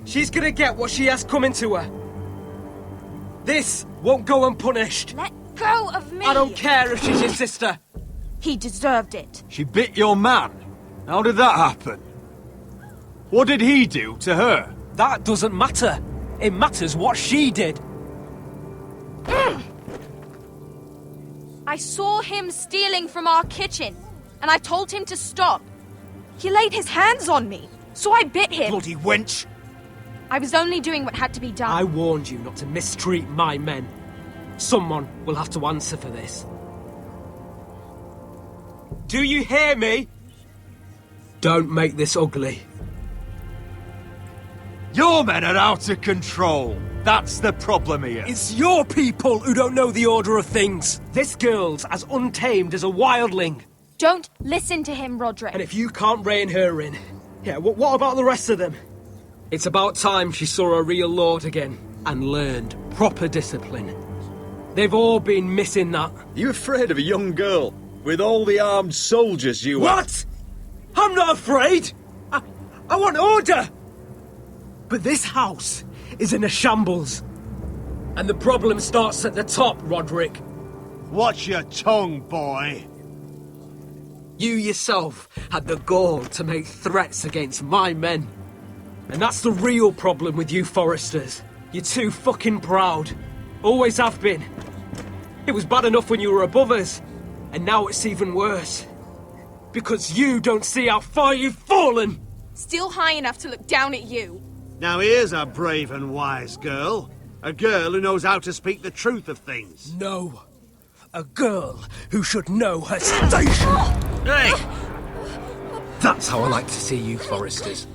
She's gonna get what she has coming to her. This won't go unpunished. Let go of me! I don't care if she's your sister. He deserved it. She bit your man? How did that happen? What did he do to her? That doesn't matter. It matters what she did. I saw him stealing from our kitchen, and I told him to stop. He laid his hands on me, so I bit him. Bloody wench! I was only doing what had to be done. I warned you not to mistreat my men. Someone will have to answer for this. Do you hear me? Don't make this ugly. Your men are out of control. That's the problem here. It's your people who don't know the order of things. This girl's as untamed as a wildling. Don't listen to him, Roderick. And if you can't rein her in, yeah, what about the rest of them? It's about time she saw a real lord again and learned proper discipline. They've all been missing that. You afraid of a young girl with all the armed soldiers you have? What? I'm not afraid. I want order. But this house is in a shambles. And the problem starts at the top, Roderick. Watch your tongue, boy. You yourself had the gall to make threats against my men. And that's the real problem with you Foresters. You're too fucking proud. Always have been. It was bad enough when you were above us, and now it's even worse. Because you don't see how far you've fallen! Still high enough to look down at you. Now here's a brave and wise girl. A girl who knows how to speak the truth of things. No. A girl who should know her station! Hey! That's how I like to see you, Foresters.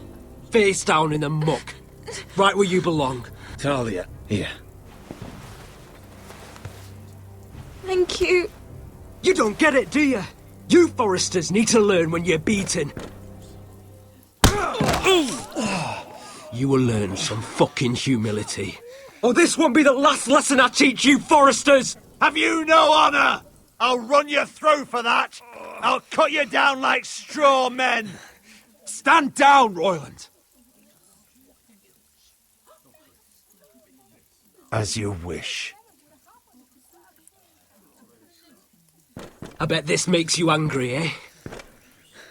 Face down in the muck. Right where you belong. Talia, here. Thank you. You don't get it, do you? You Foresters need to learn when you're beaten. You will learn some fucking humility. Or this won't be the last lesson I teach you, Foresters! Have you no honor? I'll run you through for that. I'll cut you down like straw men. Stand down, Royland. As you wish. I bet this makes you angry, eh?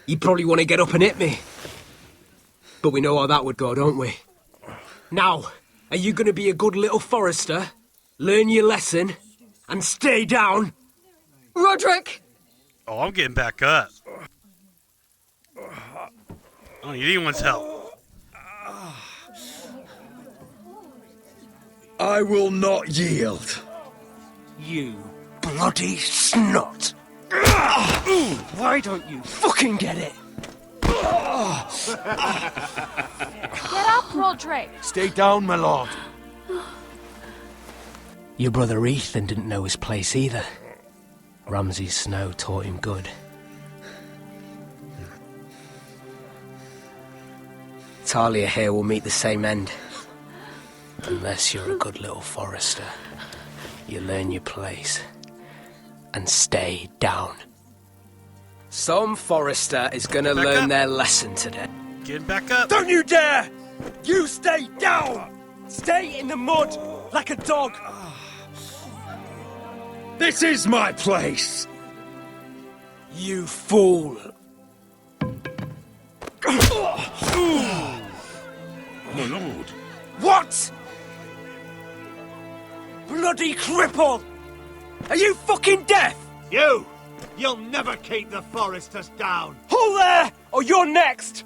You probably want to get up and hit me. But we know how that would go, don't we? Now, are you going to be a good little Forester, learn your lesson, and stay down? Roderick! Oh, I'm getting back up. I don't need anyone's help. I will not yield. You bloody snot! Why don't you fucking get it? Get up, Roderick! Stay down, my lord. Your brother Ethan didn't know his place either. Ramsay's snow taught him good. Talia here will meet the same end. Unless you're a good little Forester. You learn your place. And stay down. Some Forester is gonna learn their lesson today. Get back up. Don't you dare! You stay down! Stay in the mud like a dog! This is my place! You fool! My lord. What? Bloody cripple! Are you fucking deaf? You'll never keep the Foresters down. Hold there, or you're next!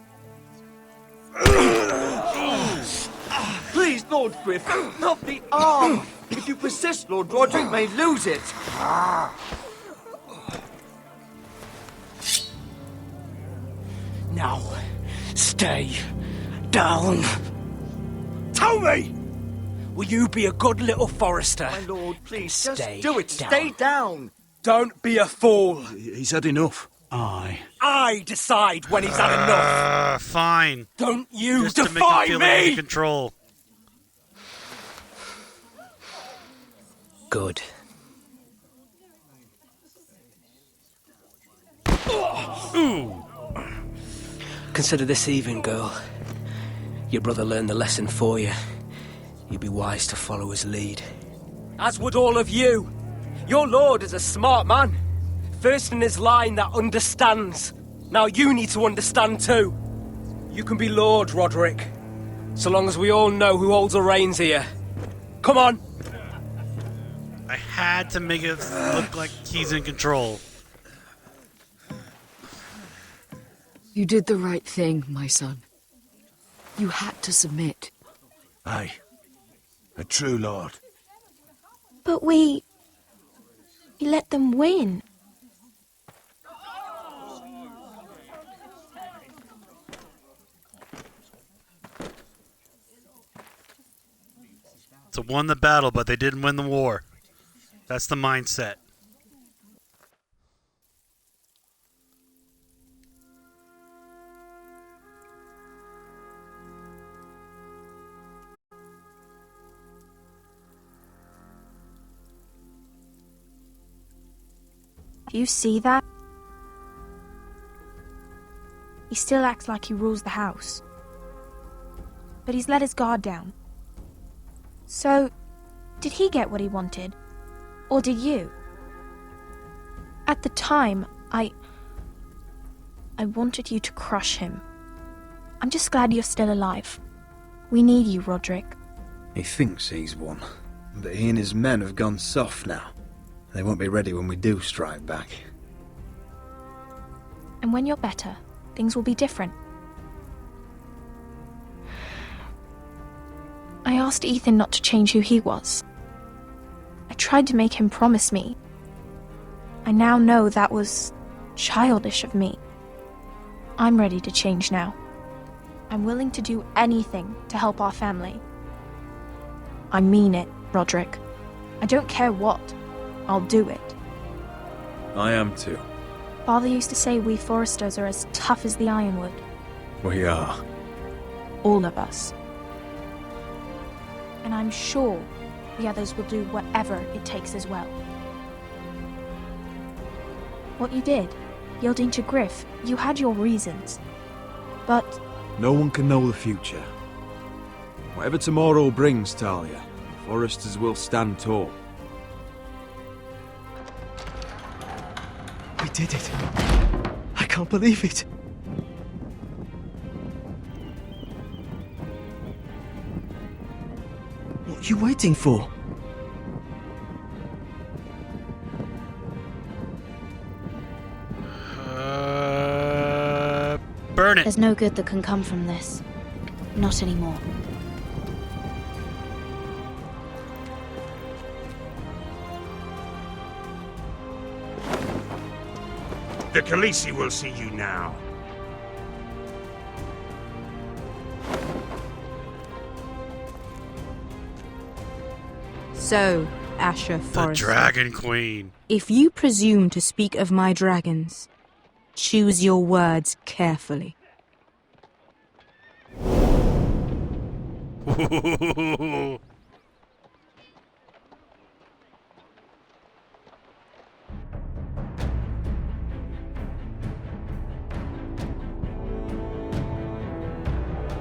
Please, Lord Griff, not the arm. If you persist, Lord Roderick may lose it. Now, stay down. Tell me! Will you be a good little Forester? My lord, please, Stay just do it. down. Stay down. Don't be a fool. He's had enough. I decide when he's had enough. Fine. Don't you Just to make him defy feel me! like he's in control. Good. Ooh. Consider this even, girl. Your brother learned the lesson for you. You'd be wise to follow his lead. As would all of you. Your lord is a smart man. First in his line that understands. Now you need to understand too. You can be Lord, Roderick. So long as we all know who holds the reins here. Come on. I had to make it look like he's in control. You did the right thing, my son. You had to submit. Aye. A true lord. But we let them win. So won the battle, but they didn't win the war. That's the mindset. Do you see that? He still acts like he rules the house. But he's let his guard down. So, did he get what he wanted? Or did you? At the time, I wanted you to crush him. I'm just glad you're still alive. We need you, Roderick. He thinks he's won, but he and his men have gone soft now. They won't be ready when we do strike back. And when you're better, things will be different. I asked Ethan not to change who he was. I tried to make him promise me. I now know that was childish of me. I'm ready to change now. I'm willing to do anything to help our family. I mean it, Roderick. I don't care what. I'll do it. I am too. Father used to say we Foresters are as tough as the ironwood. We are. All of us. And I'm sure the others will do whatever it takes as well. What you did, yielding to Griff, you had your reasons. But No one can know the future. Whatever tomorrow brings, Talia, the Foresters will stand tall. We did it. I can't believe it. What are you waiting for? Burn it. there's no good that can come from this. Not anymore. The Khaleesi will see you now. So, Asher The Forrester, Dragon Queen. if you presume to speak of my dragons, choose your words carefully.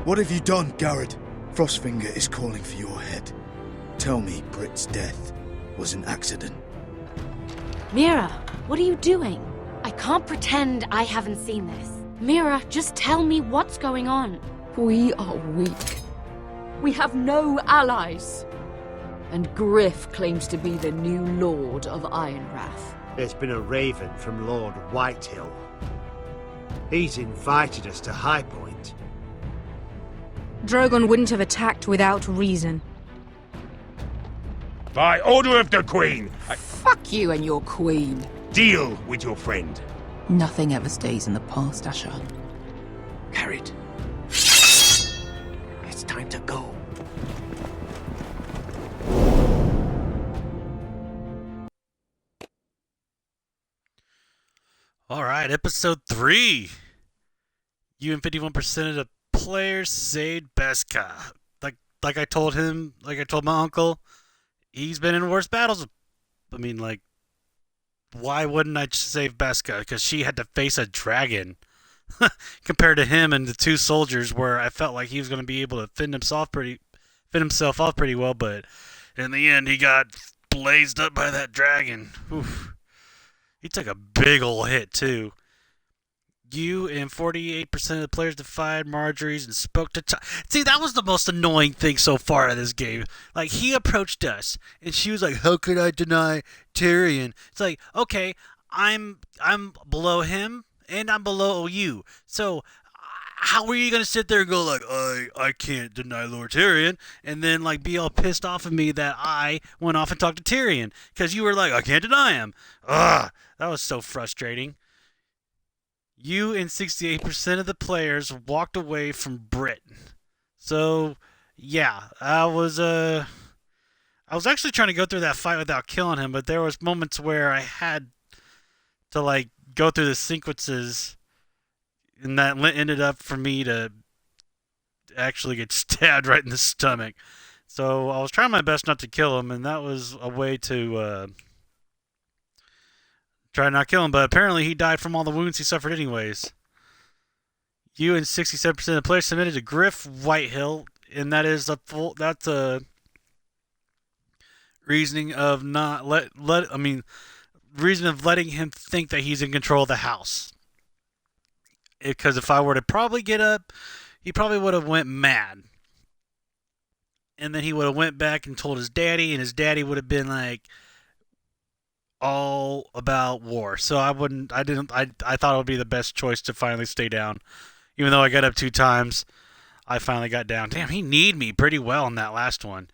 What have you done, Garrett? Frostfinger is calling for your head. Tell me Britt's death was an accident. Mira, what are you doing? I can't pretend I haven't seen this. Mira, just tell me what's going on. We are weak. We have no allies. And Griff claims to be the new Lord of Ironrath. There's been a raven from Lord Whitehill. He's invited us to High Point. Drogon wouldn't have attacked without reason. By order of the Queen, Fuck you and your queen. deal with your friend. Nothing ever stays in the past, Asher. Carried. It's time to go. All right, episode 3. You and 51% of the players saved Beskha. Like I told him, like I told my uncle, he's been in worse battles. I mean, like, why wouldn't I just save Beskha? Because she had to face a dragon. Compared to him and the two soldiers, where I felt like he was going to be able to fend himself off pretty well, but in the end, he got blazed up by that dragon. Oof. He took a big ol' hit, too. You and 48% of the players defied Marjorie's and spoke to... See, that was the most annoying thing so far in this game. Like, he approached us, and she was like, how could I deny Tyrion? It's like, okay, I'm below him, and I'm below you. So, how are you going to sit there and go like, I can't deny Lord Tyrion, and then, like, be all pissed off at me that I went off and talked to Tyrion? Because you were like, I can't deny him. Ugh, that was so frustrating. You and 68% of the players walked away from Brit. So, yeah, I was actually trying to go through that fight without killing him, but there was moments where I had to, like, go through the sequences, and that ended up for me to actually get stabbed right in the stomach. So I was trying my best not to kill him, and that was a way to try to not kill him, but apparently he died from all the wounds he suffered anyways. You and 67% of the players submitted to Griff Whitehill, and that's a reasoning of not reason of letting him think that he's in control of the house. Because if I were to probably get up, he probably would have went mad. And then he would have went back and told his daddy, and his daddy would have been like all about war. So I thought it would be the best choice to finally stay down. Even though I got up 2 times, I finally got down. Damn, he kneed me pretty well in that last one.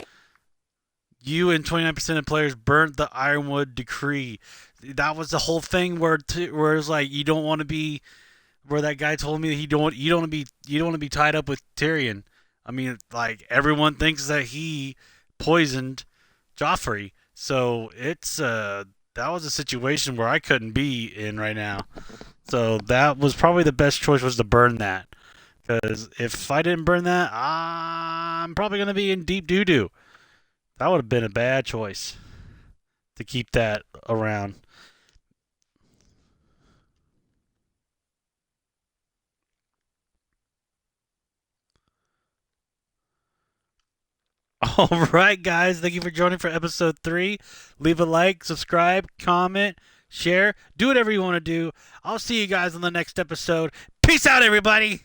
You and 29% of players burnt the Ironwood Decree. That was the whole thing where it was like you don't want to be. Where that guy told me that you don't want to be tied up with Tyrion. I mean, like everyone thinks that he poisoned Joffrey. So it's that was a situation where I couldn't be in right now. So that was probably the best choice, was to burn that. Because if I didn't burn that, I'm probably going to be in deep doo-doo. That would have been a bad choice to keep that around. All right, guys. Thank you for joining for episode 3. Leave a like, subscribe, comment, share. Do whatever you want to do. I'll see you guys on the next episode. Peace out, everybody.